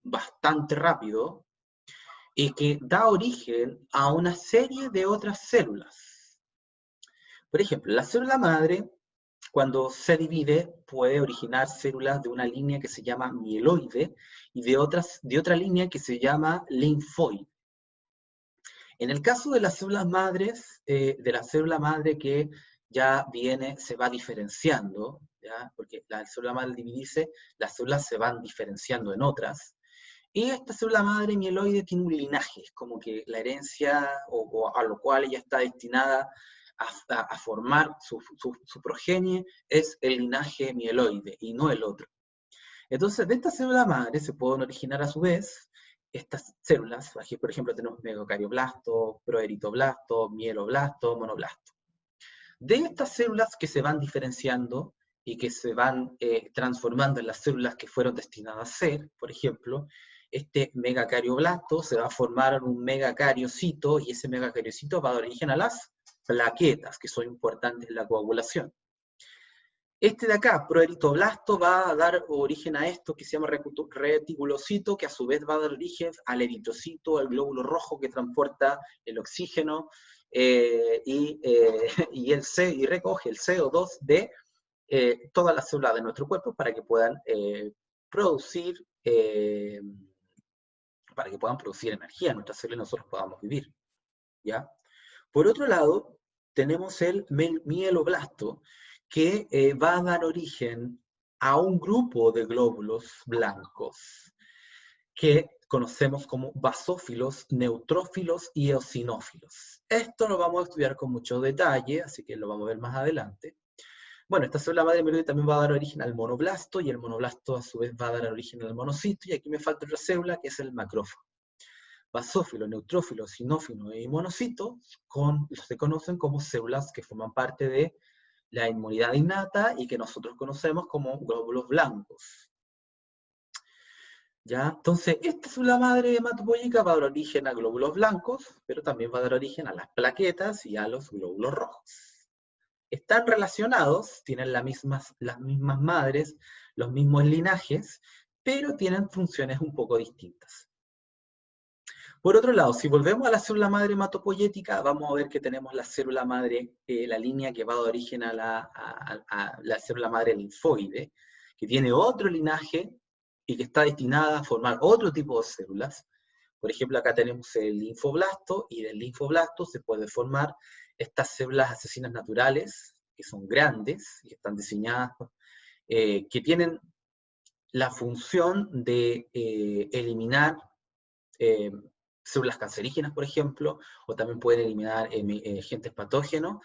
bastante rápido y que da origen a una serie de otras células. Por ejemplo, la célula madre, cuando se divide, puede originar células de una línea que se llama mieloide y de otra línea que se llama linfoide. En el caso de las células madres, de la célula madre que ya se va diferenciando, ¿ya? Porque la célula madre al dividirse, las células se van diferenciando en otras, y esta célula madre mieloide tiene un linaje, es como que la herencia o a lo cual ella está destinada a formar su progenie es el linaje mieloide y no el otro. Entonces, de esta célula madre se pueden originar a su vez estas células. Aquí, por ejemplo, tenemos megacarioplasto, proeritoblasto, mieloblasto, monoblasto. De estas células que se van diferenciando y que se van transformando en las células que fueron destinadas a ser, por ejemplo, este megacarioplasto se va a formar en un megacariocito y ese megacariocito va a dar origen a las plaquetas, que son importantes en la coagulación. Este de acá, proeritoblasto, va a dar origen a esto que se llama reticulocito, que a su vez va a dar origen al eritrocito, al glóbulo rojo que transporta el oxígeno y recoge el CO2 de todas las células de nuestro cuerpo para que puedan producir energía en nuestras células y nosotros podamos vivir, ¿ya? Por otro lado, tenemos el mieloblasto, que va a dar origen a un grupo de glóbulos blancos que conocemos como basófilos, neutrófilos y eosinófilos. Esto lo vamos a estudiar con mucho detalle, así que lo vamos a ver más adelante. Bueno, esta célula madre mieloide también va a dar origen al monoblasto, y el monoblasto a su vez va a dar origen al monocito, y aquí me falta otra célula que es el macrófago. Basófilo, neutrófilo, eosinófilo y monocito se conocen como células que forman parte de la inmunidad innata y que nosotros conocemos como glóbulos blancos. ¿Ya? Entonces, esta célula madre hematopoyética va a dar origen a glóbulos blancos, pero también va a dar origen a las plaquetas y a los glóbulos rojos. Están relacionados, tienen las mismas madres, los mismos linajes, pero tienen funciones un poco distintas. Por otro lado, si volvemos a la célula madre hematopoyética, vamos a ver que tenemos la célula madre, la línea que va a dar origen a la célula madre linfoide, que tiene otro linaje y que está destinada a formar otro tipo de células. Por ejemplo, acá tenemos el linfoblasto, y del linfoblasto se puede formar estas células asesinas naturales, que son grandes y que están diseñadas, que tienen la función de eliminar células cancerígenas, por ejemplo, o también pueden eliminar agentes patógenos,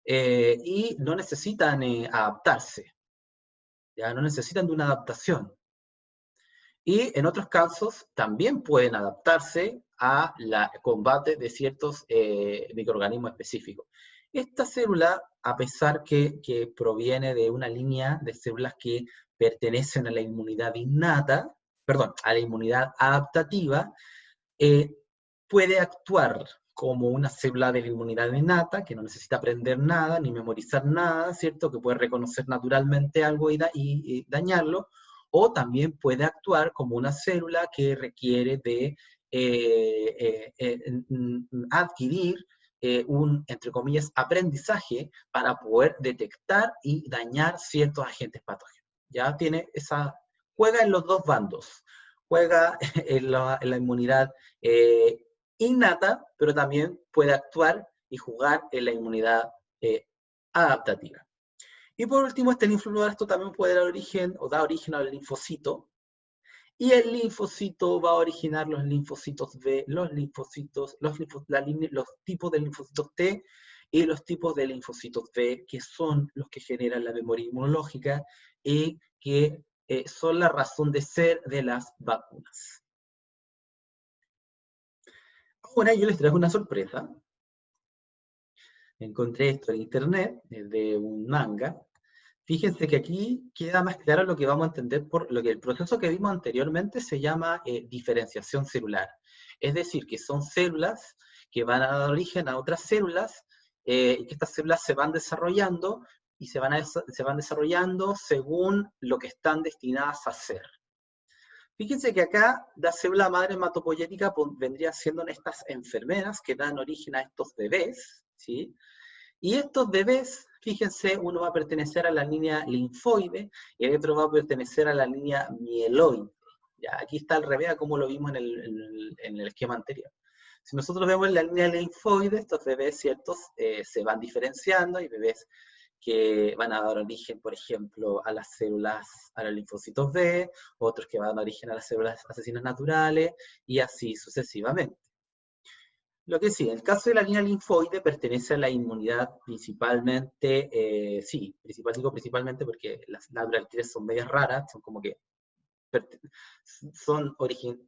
y no necesitan adaptarse, ¿ya? No necesitan de una adaptación. Y en otros casos también pueden adaptarse a la combate de ciertos microorganismos específicos. Esta célula, a pesar que proviene de una línea de células que pertenecen a la inmunidad innata, perdón, a la inmunidad adaptativa, puede actuar como una célula de la inmunidad innata, que no necesita aprender nada, ni memorizar nada, ¿cierto? Que puede reconocer naturalmente algo y dañarlo, o también puede actuar como una célula que requiere de adquirir un, entre comillas, aprendizaje para poder detectar y dañar ciertos agentes patógenos. Ya juega en los dos bandos, juega en la inmunidad innata, pero también puede actuar y jugar en la inmunidad adaptativa. Y por último, este linfoblasto también puede dar origen, o da origen al linfocito, y el linfocito va a originar los linfocitos B, los tipos de linfocitos T y los tipos de linfocitos B, que son los que generan la memoria inmunológica y que son la razón de ser de las vacunas. Ahora yo les traigo una sorpresa. Encontré esto en internet, de un manga. Fíjense que aquí queda más claro lo que vamos a entender por lo que el proceso que vimos anteriormente se llama diferenciación celular. Es decir, que son células que van a dar origen a otras células, y que estas células se van desarrollando y se van desarrollando según lo que están destinadas a ser. Fíjense que acá la célula madre hematopoyética vendría siendo estas enfermeras que dan origen a estos bebés, ¿sí? Y estos bebés, fíjense, uno va a pertenecer a la línea linfoide y el otro va a pertenecer a la línea mieloide. Ya, aquí está al revés a como lo vimos en el esquema anterior. Si nosotros vemos la línea linfoide, estos bebés, ¿ciertos? Se van diferenciando, y bebés que van a dar origen, por ejemplo, a las células, a los linfocitos B, otros que van a dar origen a las células asesinas naturales, y así sucesivamente. Lo que sí, en el caso de la línea linfoide pertenece a la inmunidad principalmente, digo principalmente porque las naturales son medias raras, son como que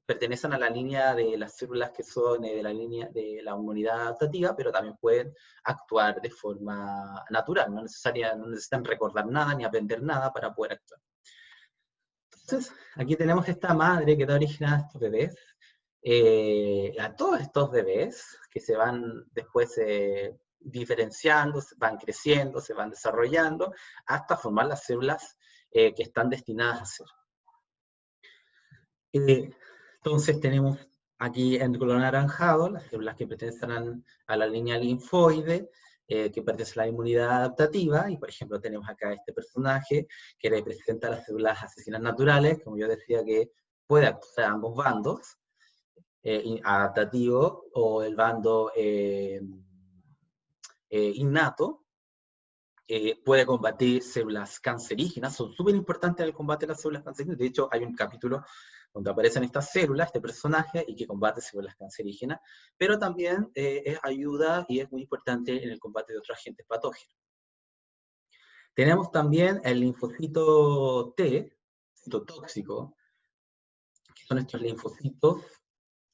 pertenecen a la línea de las células que son de la línea de la inmunidad adaptativa, pero también pueden actuar de forma natural, no necesitan recordar nada ni aprender nada para poder actuar. Entonces, aquí tenemos esta madre que da origen a estos bebés, a todos estos bebés que se van después diferenciando, van creciendo, se van desarrollando, hasta formar las células que están destinadas a ser. Entonces tenemos aquí en color anaranjado las células que pertenecen a la línea linfoide, que pertenece a la inmunidad adaptativa, y por ejemplo tenemos acá este personaje que representa las células asesinas naturales, como yo decía, que puede actuar a ambos bandos, adaptativo o el bando innato. Puede combatir células cancerígenas, son súper importantes en el combate de las células cancerígenas. De hecho, hay un capítulo donde aparecen estas células, este personaje, y que combate células cancerígenas, pero también ayuda y es muy importante en el combate de otros agentes patógenos. Tenemos también el linfocito T, citotóxico, que son estos linfocitos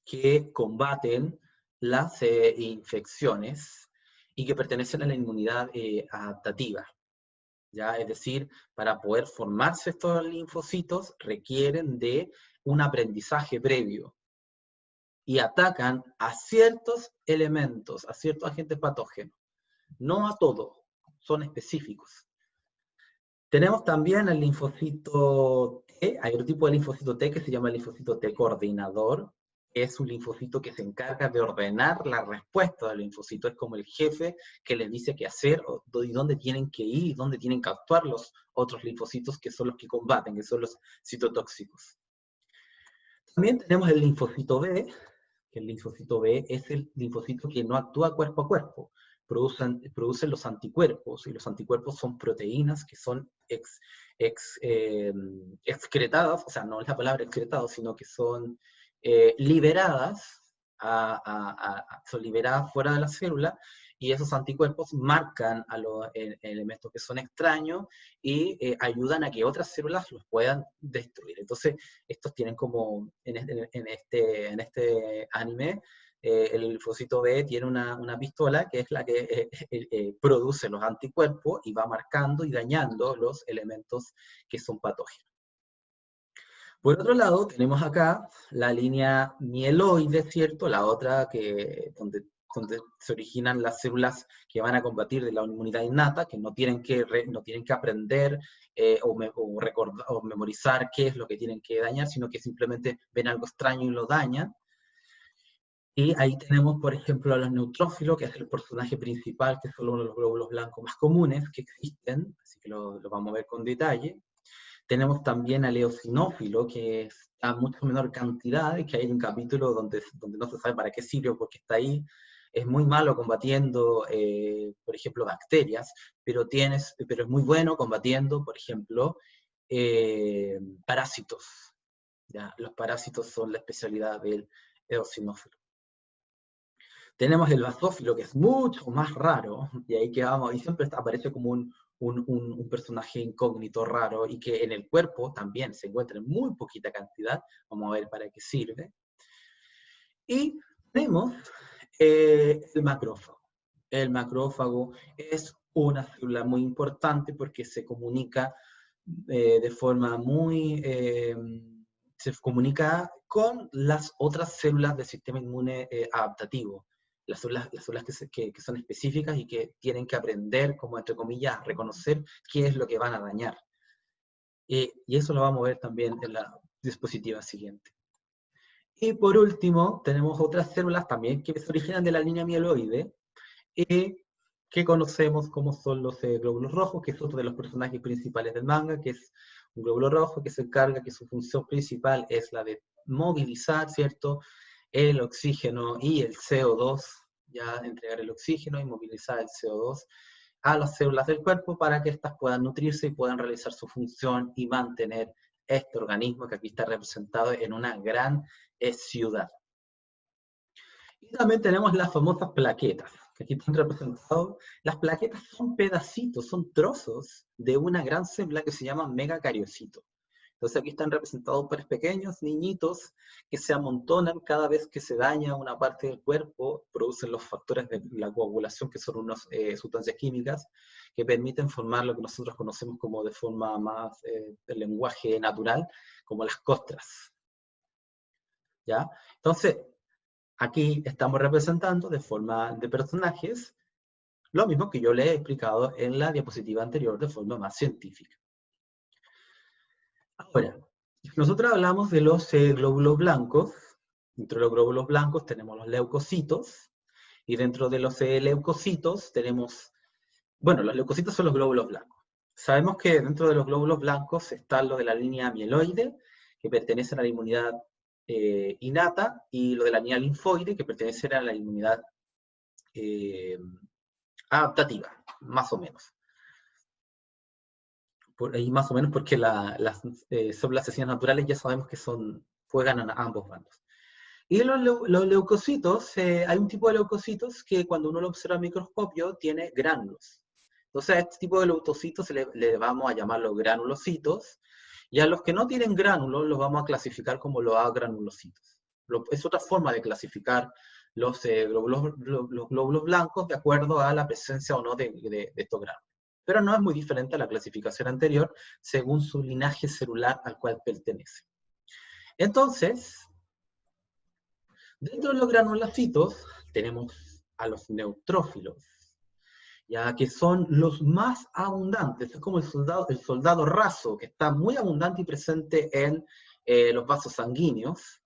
que combaten las infecciones y que pertenecen a la inmunidad adaptativa. ¿Ya? Es decir, para poder formarse estos linfocitos requieren de un aprendizaje previo y atacan a ciertos elementos, a ciertos agentes patógenos, no a todos, son específicos. Tenemos también el linfocito T, hay otro tipo de linfocito T que se llama el linfocito T coordinador, es un linfocito que se encarga de ordenar la respuesta del linfocito, es como el jefe que les dice qué hacer, y dónde tienen que ir, y dónde tienen que actuar los otros linfocitos que son los que combaten, que son los citotóxicos. También tenemos el linfocito B, que el linfocito B es el linfocito que no actúa cuerpo a cuerpo, producen los anticuerpos, y los anticuerpos son proteínas que son excretadas, o sea, no es la palabra excretado, sino que son liberadas, son liberadas fuera de la célula, y esos anticuerpos marcan a los elementos que son extraños y ayudan a que otras células los puedan destruir. Entonces, estos tienen como, en este anime, el linfocito B tiene una pistola que es la que produce los anticuerpos y va marcando y dañando los elementos que son patógenos. Por otro lado, tenemos acá la línea mieloide, ¿cierto? La otra donde se originan las células que van a combatir de la inmunidad innata, que no tienen que aprender o memorizar qué es lo que tienen que dañar, sino que simplemente ven algo extraño y lo dañan. Y ahí tenemos, por ejemplo, a los neutrófilos, que es el personaje principal, que son uno de los glóbulos blancos más comunes que existen, así que lo vamos a ver con detalle. Tenemos también al eosinófilo, que está a mucho menor cantidad, y que hay un capítulo donde no se sabe para qué sirve o por qué está ahí. Es muy malo combatiendo, por ejemplo, bacterias, pero es muy bueno combatiendo, por ejemplo, parásitos. ¿Ya? Los parásitos son la especialidad del eosinófilo. Tenemos el basófilo, que es mucho más raro, y ahí que vamos, y siempre aparece como un personaje incógnito raro, y que en el cuerpo también se encuentra en muy poquita cantidad. Vamos a ver para qué sirve. Y tenemos el macrófago. El macrófago es una célula muy importante porque se comunica de forma se comunica con las otras células del sistema inmune adaptativo. Las células que son específicas y que tienen que aprender, como entre comillas, a reconocer qué es lo que van a dañar. Y eso lo vamos a ver también en la diapositiva siguiente. Y por último, tenemos otras células también que se originan de la línea mieloide, que conocemos como son los glóbulos rojos, que es otro de los personajes principales del manga, que es un glóbulo rojo que se encarga, que su función principal es la de movilizar, ¿cierto?, el oxígeno y el CO2, ya entregar el oxígeno y movilizar el CO2 a las células del cuerpo para que éstas puedan nutrirse y puedan realizar su función y mantener este organismo que aquí está representado en una gran ciudad. Y también tenemos las famosas plaquetas, que aquí están representados. Las plaquetas son pedacitos, son trozos de una gran célula que se llama megacariocito. Entonces aquí están representados por pequeños niñitos que se amontonan cada vez que se daña una parte del cuerpo, producen los factores de la coagulación, que son unas sustancias químicas que permiten formar lo que nosotros conocemos como de forma más del lenguaje natural, como las costras. ¿Ya? Entonces, aquí estamos representando de forma de personajes Lo mismo que yo les he explicado en la diapositiva anterior de forma más científica. Ahora, nosotros hablamos de los glóbulos blancos. Dentro de los glóbulos blancos tenemos los leucocitos, y dentro de los leucocitos tenemos, bueno, los leucocitos son los glóbulos blancos. Sabemos que dentro de los glóbulos blancos está lo de la línea mieloide, que pertenece a la inmunidad innata, y lo de la línea linfoide, que pertenece a la inmunidad adaptativa, más o menos. Por ahí más o menos porque las células asesinas naturales ya sabemos que juegan a ambos bandos. Y los leucocitos, hay un tipo de leucocitos que cuando uno lo observa al microscopio tiene gránulos. Entonces a este tipo de leucocitos le vamos a llamar los granulocitos, y a los que no tienen gránulos los vamos a clasificar como los agranulocitos. Es otra forma de clasificar los glóbulos blancos de acuerdo a la presencia o no de estos gránulos. Pero no es muy diferente a la clasificación anterior según su linaje celular al cual pertenece. Entonces, dentro de los granulocitos tenemos a los neutrófilos, ya que son los más abundantes. Es como el soldado raso, que está muy abundante y presente en los vasos sanguíneos.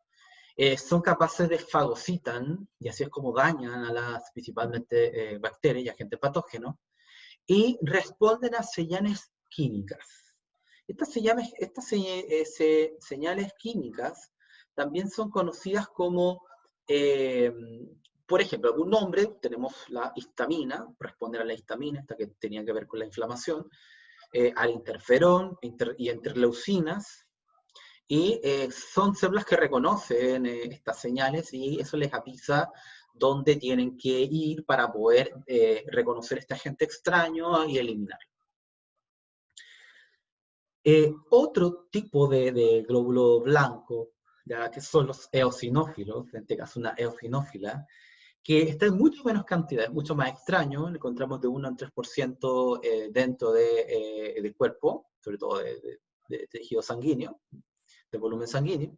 Son capaces de fagocitan, y así es como dañan a las principalmente bacterias y agentes patógenos, y responden a señales químicas. Estas señales químicas también son conocidas como, por ejemplo, algún nombre, tenemos la histamina, responden a la histamina, esta que tenía que ver con la inflamación, al interferón y interleucinas, y son células que reconocen estas señales, y eso les avisa dónde tienen que ir para poder reconocer este agente extraño y eliminarlo. Otro tipo de glóbulo blanco, ya que son los eosinófilos, en este caso una eosinófila, que está en mucho menos cantidad, es mucho más extraño, lo encontramos de 1 en 3% dentro del cuerpo, sobre todo de tejido sanguíneo, de volumen sanguíneo.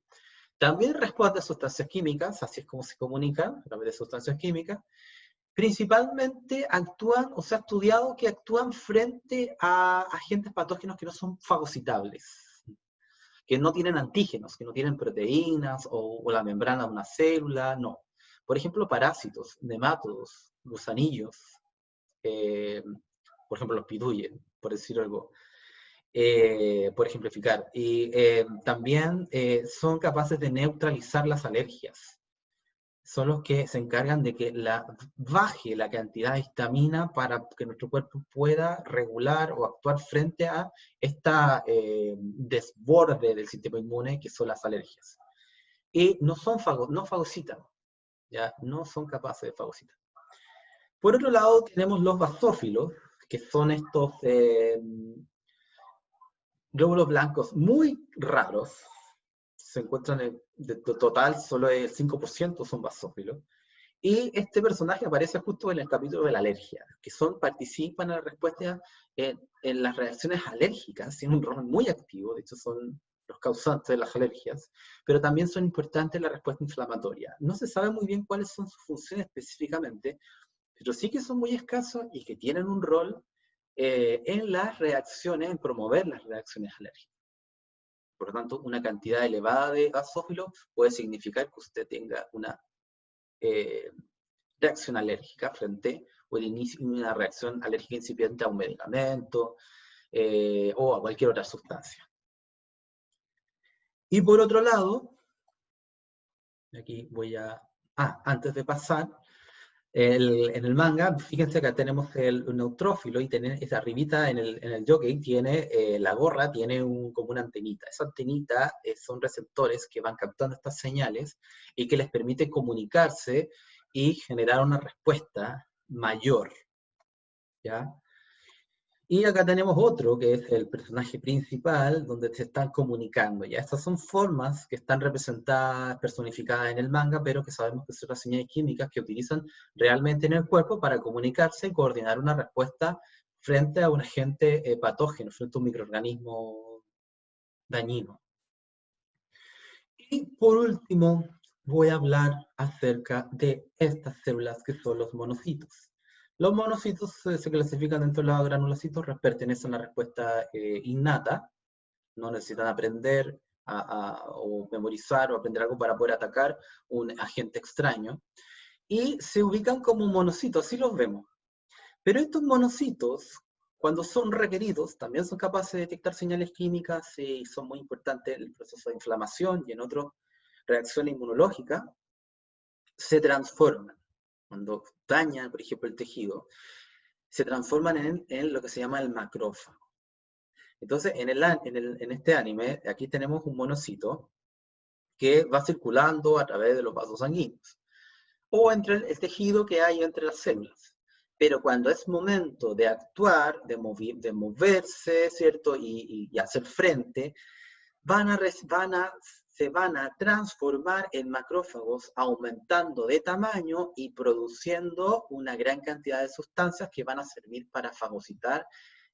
También responde a sustancias químicas, así es como se comunican, a través de sustancias químicas. Principalmente actúan, o se ha estudiado que actúan frente a agentes patógenos que no son fagocitables, que no tienen antígenos, que no tienen proteínas o la membrana de una célula, no. Por ejemplo, parásitos, nemátodos, gusanillos, por ejemplo, los piduyes, por decir algo, por ejemplificar. Y también son capaces de neutralizar las alergias. Son los que se encargan de que baje la cantidad de histamina para que nuestro cuerpo pueda regular o actuar frente a esta desborde del sistema inmune que son las alergias. Y no fagocitan, ¿ya? No son capaces de fagocitar. Por otro lado, tenemos los basófilos, que son estos glóbulos blancos muy raros. Se encuentran de total, solo el 5% son basófilos. Y este personaje aparece justo en el capítulo de la alergia, que participan en la respuesta en las reacciones alérgicas, tienen un rol muy activo, de hecho son los causantes de las alergias, pero también son importantes en la respuesta inflamatoria. No se sabe muy bien cuáles son sus funciones específicamente, pero sí que son muy escasos y que tienen un rol en las reacciones, en promover las reacciones alérgicas. Por lo tanto, una cantidad elevada de basófilos puede significar que usted tenga una reacción alérgica frente o el inicio de una reacción alérgica incipiente a un medicamento o a cualquier otra sustancia. Y por otro lado, aquí voy a... antes de pasar, en el manga, fíjense que acá tenemos el neutrófilo y esa arribita en el jockey tiene, la gorra tiene como una antenita. Esa antenita son receptores que van captando estas señales y que les permite comunicarse y generar una respuesta mayor, ¿ya? Y acá tenemos otro, que es el personaje principal, donde se están comunicando, ¿ya? Estas son formas que están representadas, personificadas en el manga, pero que sabemos que son las señales químicas que utilizan realmente en el cuerpo para comunicarse y coordinar una respuesta frente a un agente patógeno, frente a un microorganismo dañino. Y por último, voy a hablar acerca de estas células que son los monocitos. Los monocitos se clasifican dentro de los granulocitos, pertenecen a la respuesta innata, no necesitan aprender o memorizar o aprender algo para poder atacar un agente extraño, y se ubican como monocitos, así los vemos. Pero estos monocitos, cuando son requeridos, también son capaces de detectar señales químicas y son muy importantes en el proceso de inflamación y en otras reacciones inmunológicas, se transforman. Cuando dañan, por ejemplo, el tejido, se transforman en lo que se llama el macrófago. Entonces, en este anime, aquí tenemos un monocito que va circulando a través de los vasos sanguíneos, o entre el tejido que hay entre las células. Pero cuando es momento de actuar, de moverse, ¿cierto? Y hacer frente, se van a transformar en macrófagos, aumentando de tamaño y produciendo una gran cantidad de sustancias que van a servir para fagocitar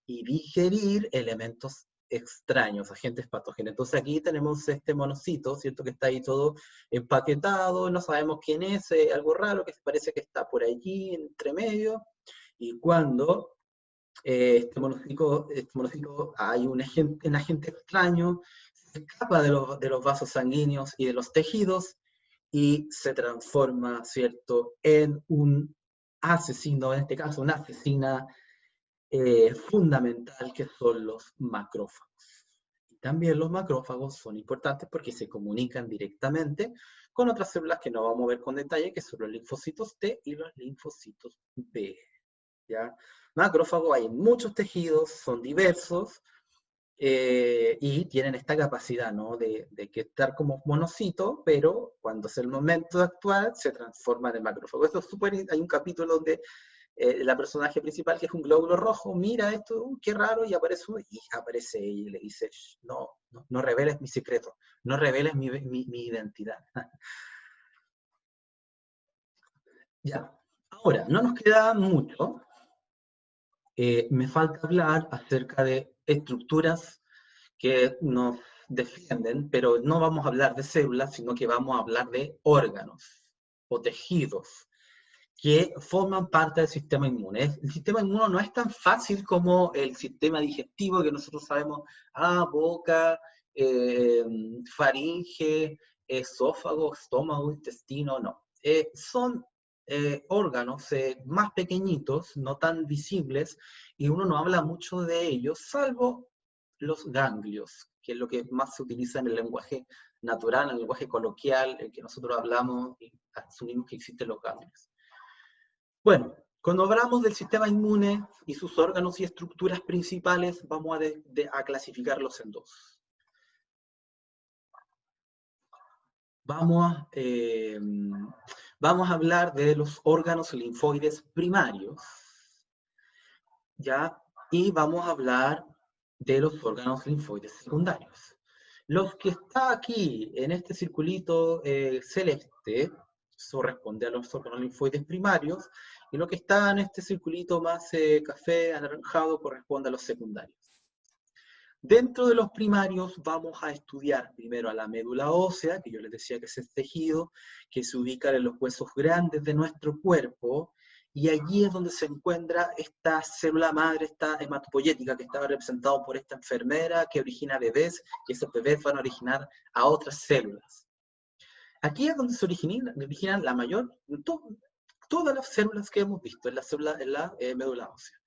y digerir elementos extraños, agentes patógenos. Entonces aquí tenemos este monocito, ¿cierto? Que está ahí todo empaquetado, no sabemos quién es, algo raro que parece que está por allí, entre medio, y cuando este monocito hay un agente extraño, se escapa de los vasos sanguíneos y de los tejidos, y se transforma, ¿cierto?, en un asesino, en este caso una asesina fundamental, que son los macrófagos. Y también los macrófagos son importantes porque se comunican directamente con otras células que no vamos a ver con detalle, que son los linfocitos T y los linfocitos B. ¿Ya? Macrófagos hay en muchos tejidos, son diversos, y tienen esta capacidad, ¿no?, de estar como monocito, pero cuando es el momento de actuar, se transforman en macrófago. Esto es hay un capítulo donde la personaje principal, que es un glóbulo rojo, mira esto, qué raro, y aparece ella y le dice, no reveles mi secreto, no reveles mi identidad. Ya, ahora, no nos queda mucho. Me falta hablar acerca de estructuras que nos defienden, pero no vamos a hablar de células, sino que vamos a hablar de órganos o tejidos que forman parte del sistema inmune. El sistema inmune no es tan fácil como el sistema digestivo, que nosotros sabemos, boca, faringe, esófago, estómago, intestino, no. Son órganos más pequeñitos, no tan visibles, y uno no habla mucho de ellos, salvo los ganglios, que es lo que más se utiliza en el lenguaje natural, en el lenguaje coloquial, el que nosotros hablamos y asumimos que existen los ganglios. Bueno, cuando hablamos del sistema inmune y sus órganos y estructuras principales, vamos a clasificarlos en dos. Vamos a hablar de los órganos linfoides primarios, ¿ya? Y vamos a hablar de los órganos linfoides secundarios. Los que está aquí en este circulito celeste corresponde a los órganos linfoides primarios, y lo que está en este circulito más café anaranjado corresponde a los secundarios. Dentro de los primarios vamos a estudiar primero a la médula ósea, que yo les decía que es el tejido que se ubica en los huesos grandes de nuestro cuerpo, y allí es donde se encuentra esta célula madre, esta hematopoyética, que estaba representada por esta enfermera que origina bebés, y esos bebés van a originar a otras células. Aquí es donde se originan la mayor, todas las células que hemos visto en la médula ósea.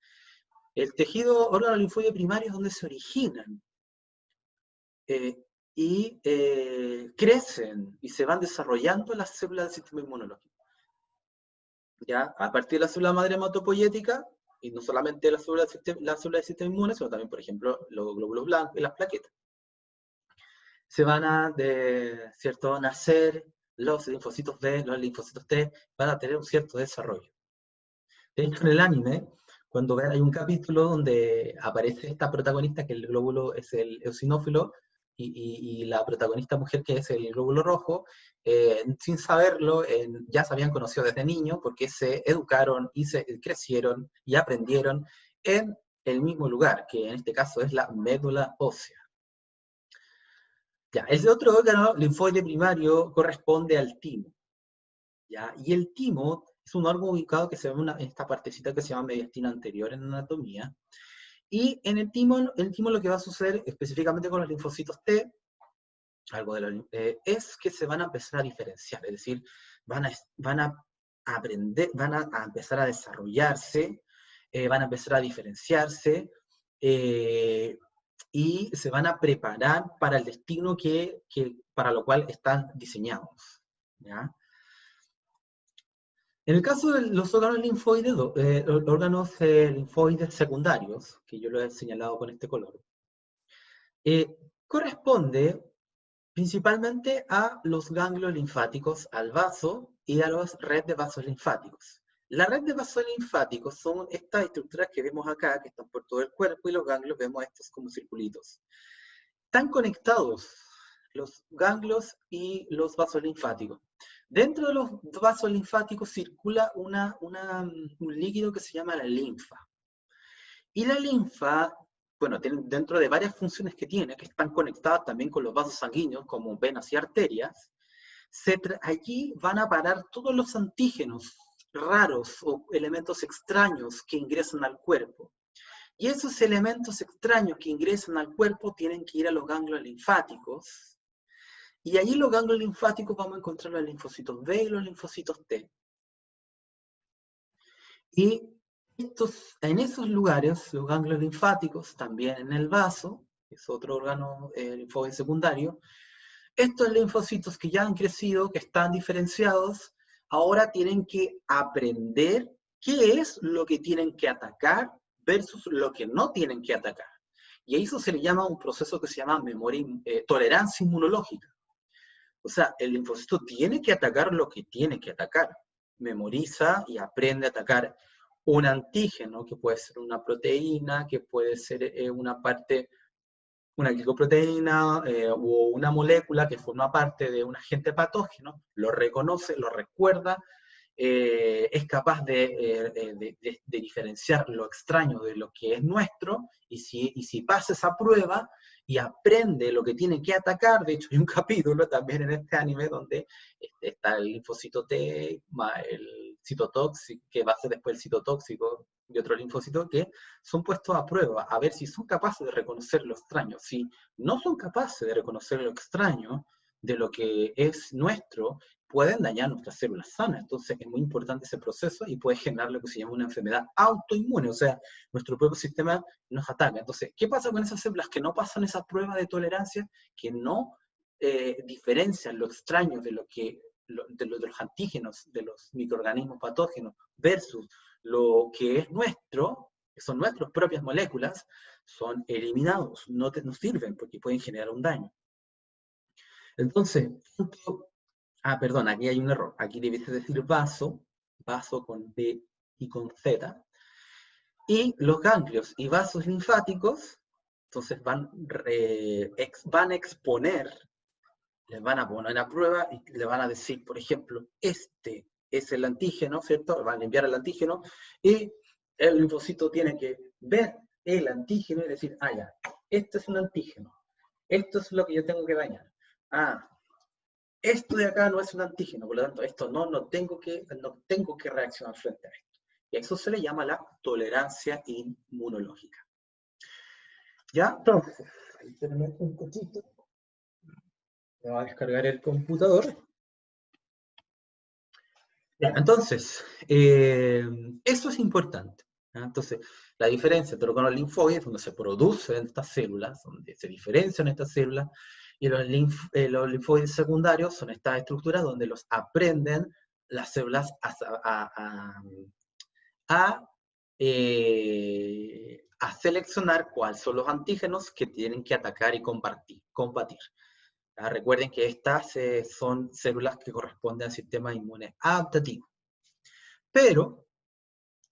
El tejido órgano linfoide primario es donde se originan y crecen y se van desarrollando las células del sistema inmunológico. ¿Ya? A partir de la célula madre hematopoyética, y no solamente la célula del sistema inmune, sino también, por ejemplo, los glóbulos blancos y las plaquetas. Se van a, nacer los linfocitos B, los linfocitos T, van a tener un cierto desarrollo. De hecho, en el anime, cuando vean, hay un capítulo donde aparece esta protagonista, que el glóbulo es el eosinófilo, y la protagonista mujer, que es el glóbulo rojo, sin saberlo, ya se habían conocido desde niños, porque se educaron y se crecieron y aprendieron en el mismo lugar, que en este caso es la médula ósea. Ya, ese otro órgano linfoide primario corresponde al timo. ¿Ya? Y el timo Es un órgano ubicado que se ve en esta partecita que se llama mediastina anterior en anatomía. Y en el timo lo que va a suceder específicamente con los linfocitos T, es que se van a empezar a diferenciar, es decir, van a aprender, van a empezar a desarrollarse, van a empezar a diferenciarse, y se van a preparar para el destino para lo cual están diseñados, ¿ya? En el caso de los órganos linfoides secundarios, que yo lo he señalado con este color, corresponde principalmente a los ganglios linfáticos, al vaso y a las redes de vasos linfáticos. La red de vasos linfáticos son estas estructuras que vemos acá, que están por todo el cuerpo, y los ganglios vemos estos como circulitos. Están conectados los ganglios y los vasos linfáticos. Dentro de los vasos linfáticos circula un líquido que se llama la linfa. Y la linfa, bueno, dentro de varias funciones que tiene, que están conectadas también con los vasos sanguíneos, como venas y arterias, allí van a parar todos los antígenos raros o elementos extraños que ingresan al cuerpo. Y esos elementos extraños que ingresan al cuerpo tienen que ir a los ganglios linfáticos. Y allí los ganglios linfáticos vamos a encontrar los linfocitos B y los linfocitos T. Y en esos lugares, los ganglios linfáticos, también en el vaso, que es otro órgano linfóide secundario, estos linfocitos que ya han crecido, que están diferenciados, ahora tienen que aprender qué es lo que tienen que atacar versus lo que no tienen que atacar. Y a eso se le llama un proceso que se llama tolerancia inmunológica. O sea, el linfocito tiene que atacar lo que tiene que atacar. Memoriza y aprende a atacar un antígeno, que puede ser una proteína, que puede ser una glicoproteína o una molécula que forma parte de un agente patógeno, lo reconoce, lo recuerda, es capaz de diferenciar lo extraño de lo que es nuestro, y si pasa esa prueba y aprende lo que tiene que atacar. De hecho hay un capítulo también en este anime donde está el linfocito T, el citotóxico, que va a ser después el citotóxico, y otro linfocito, que son puestos a prueba, a ver si son capaces de reconocer lo extraño. Si no son capaces de reconocer lo extraño de lo que es nuestro, pueden dañar nuestras células sanas. Entonces es muy importante ese proceso y puede generar lo que se llama una enfermedad autoinmune, o sea, nuestro propio sistema nos ataca. Entonces, ¿qué pasa con esas células que no pasan esa prueba de tolerancia, que no diferencian lo extraño de de los antígenos, de los microorganismos patógenos, versus lo que es nuestro, que son nuestras propias moléculas, son eliminados, no sirven porque pueden generar un daño? Entonces, perdón, aquí hay un error. Aquí debiste decir vaso con B y con Z. Y los ganglios y vasos linfáticos, entonces van a exponer, les van a poner a prueba y le van a decir, por ejemplo, este es el antígeno, ¿cierto? Van a enviar el antígeno y el linfocito tiene que ver el antígeno y decir, ya, este es un antígeno, esto es lo que yo tengo que dañar. Esto de acá no es un antígeno, por lo tanto, esto no tengo que reaccionar frente a esto. Y a eso se le llama la tolerancia inmunológica. ¿Ya? Entonces, ahí tenemos un cachito. Me va a descargar el computador. Ya, entonces, eso es importante. ¿Ya? Entonces, la diferencia entre los linfoides, donde se producen estas células, donde se diferencian estas células, y los linfoides secundarios son estas estructuras donde los aprenden las células a seleccionar cuáles son los antígenos que tienen que atacar y combatir. Recuerden que estas son células que corresponden al sistema inmune adaptativo. Pero,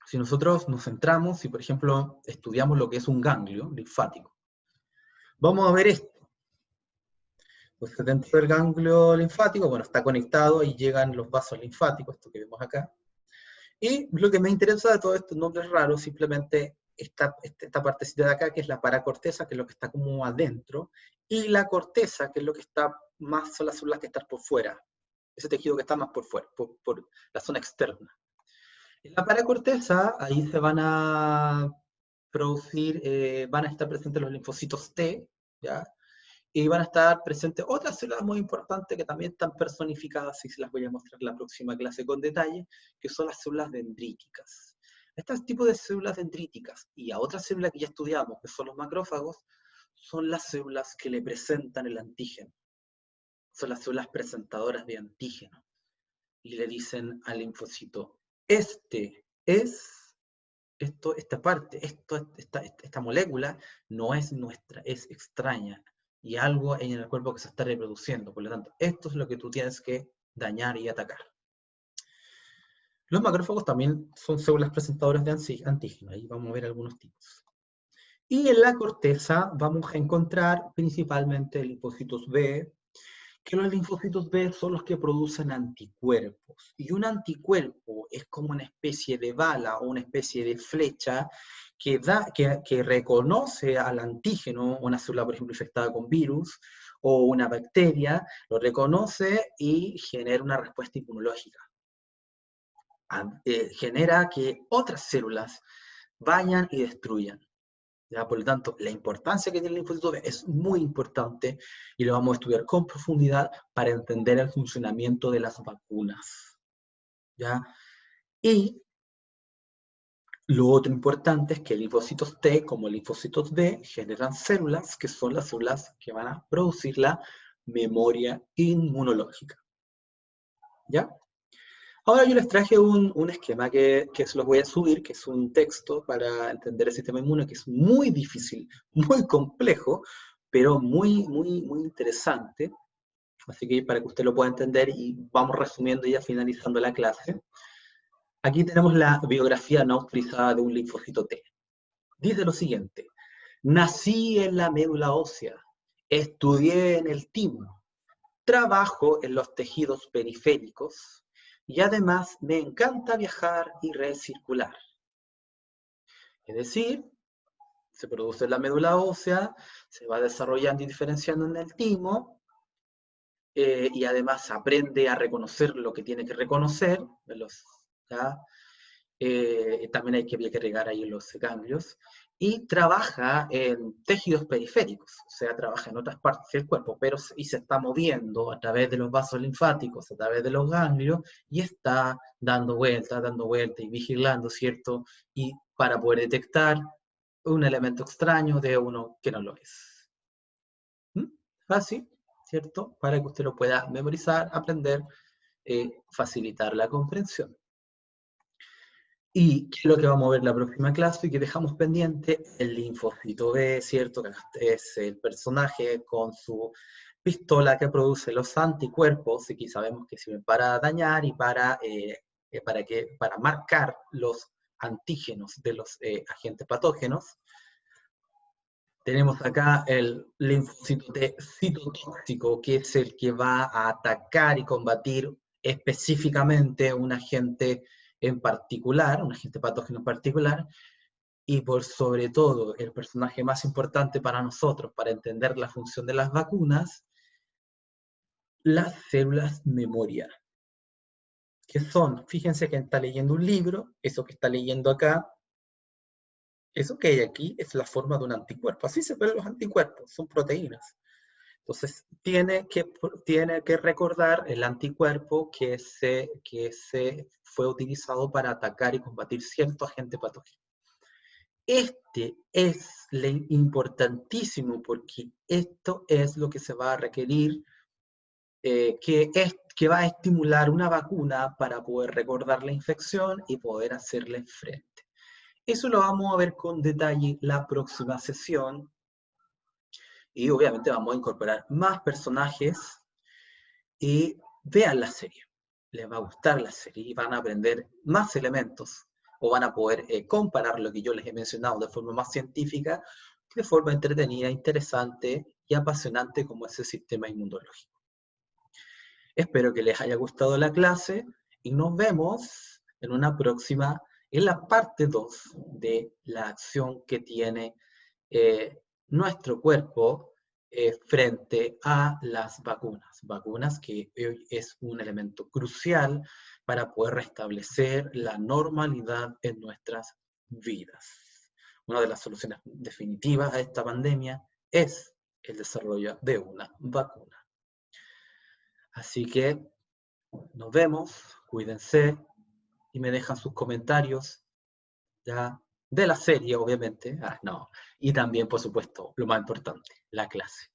si nosotros nos centramos, si por ejemplo estudiamos lo que es un ganglio linfático, vamos a ver esto. Pues dentro del ganglio linfático, bueno, está conectado y llegan los vasos linfáticos, esto que vemos acá. Y lo que me interesa de todos estos nombres raros, simplemente esta partecita de acá, que es la paracorteza, que es lo que está como adentro, y la corteza, que es lo que está más, son las células que están por fuera, ese tejido que está más por fuera, por la zona externa. En la paracorteza, ahí se van a producir, van a estar presentes los linfocitos T, ¿ya? Y van a estar presentes otras células muy importantes que también están personificadas, y se las voy a mostrar en la próxima clase con detalle, que son las células dendríticas. Este tipo de células dendríticas y a otra célula que ya estudiamos, que son los macrófagos, son las células que le presentan el antígeno. Son las células presentadoras de antígeno. Y le dicen al linfocito, este es esta parte, esta molécula no es nuestra, es extraña y algo en el cuerpo que se está reproduciendo. Por lo tanto, esto es lo que tú tienes que dañar y atacar. Los macrófagos también son células presentadoras de antígeno. Ahí vamos a ver algunos tipos. Y en la corteza vamos a encontrar principalmente linfocitos B, que los linfocitos B son los que producen anticuerpos. Y un anticuerpo es como una especie de bala o una especie de flecha que reconoce al antígeno, una célula, por ejemplo, infectada con virus, o una bacteria, lo reconoce y genera una respuesta inmunológica. Genera que otras células vayan y destruyan. ¿Ya? Por lo tanto, la importancia que tiene el linfocito B es muy importante y lo vamos a estudiar con profundidad para entender el funcionamiento de las vacunas. ¿Ya? Y lo otro importante es que linfocitos T, como linfocitos B, generan células que son las células que van a producir la memoria inmunológica. ¿Ya? Ahora yo les traje un esquema que se los voy a subir, que es un texto para entender el sistema inmune, que es muy difícil, muy complejo, pero muy interesante. Así que para que usted lo pueda entender y vamos resumiendo y ya finalizando la clase. Aquí tenemos la biografía no autorizada de un linfocito T. Dice lo siguiente: nací en la médula ósea, estudié en el timo, trabajo en los tejidos periféricos y además me encanta viajar y recircular. Es decir, se produce en la médula ósea, se va desarrollando y diferenciando en el timo, y además aprende a reconocer lo que tiene que reconocer, ¿ya? También hay que agregar ahí los ganglios, y trabaja en tejidos periféricos, o sea, trabaja en otras partes del cuerpo, y se está moviendo a través de los vasos linfáticos, a través de los ganglios, y está dando vueltas y vigilando, ¿cierto? Y para poder detectar un elemento extraño de uno que no lo es. Fácil, ¿cierto? Para que usted lo pueda memorizar, aprender, facilitar la comprensión. Y qué es lo que vamos a ver en la próxima clase y que dejamos pendiente, el linfocito B, ¿cierto? Que es el personaje con su pistola que produce los anticuerpos y que sabemos que sirven para dañar y para marcar los antígenos de los agentes patógenos. Tenemos acá el linfocito T citotóxico, que es el que va a atacar y combatir específicamente un agente en particular, un agente patógeno en particular, y por sobre todo el personaje más importante para nosotros, para entender la función de las vacunas, las células memoria. ¿Qué son? Fíjense que está leyendo un libro, eso que está leyendo acá, eso que hay aquí es la forma de un anticuerpo. Así se ven los anticuerpos, son proteínas. Entonces, tiene que recordar el anticuerpo que se fue utilizado para atacar y combatir cierto agente patógeno. Este es importantísimo porque esto es lo que se va a requerir, que va a estimular una vacuna para poder recordar la infección y poder hacerle frente. Eso lo vamos a ver con detalle la próxima sesión. Y obviamente vamos a incorporar más personajes y vean la serie. Les va a gustar la serie y van a aprender más elementos o van a poder comparar lo que yo les he mencionado de forma más científica, de forma entretenida, interesante y apasionante como ese sistema inmunológico. Espero que les haya gustado la clase y nos vemos en una próxima, en la parte 2 de la acción que tiene nuestro cuerpo frente a las vacunas. Vacunas que hoy es un elemento crucial para poder restablecer la normalidad en nuestras vidas. Una de las soluciones definitivas a esta pandemia es el desarrollo de una vacuna. Así que nos vemos, cuídense y me dejan sus comentarios ya de la serie, obviamente. No. Y también, por supuesto, lo más importante, la clase.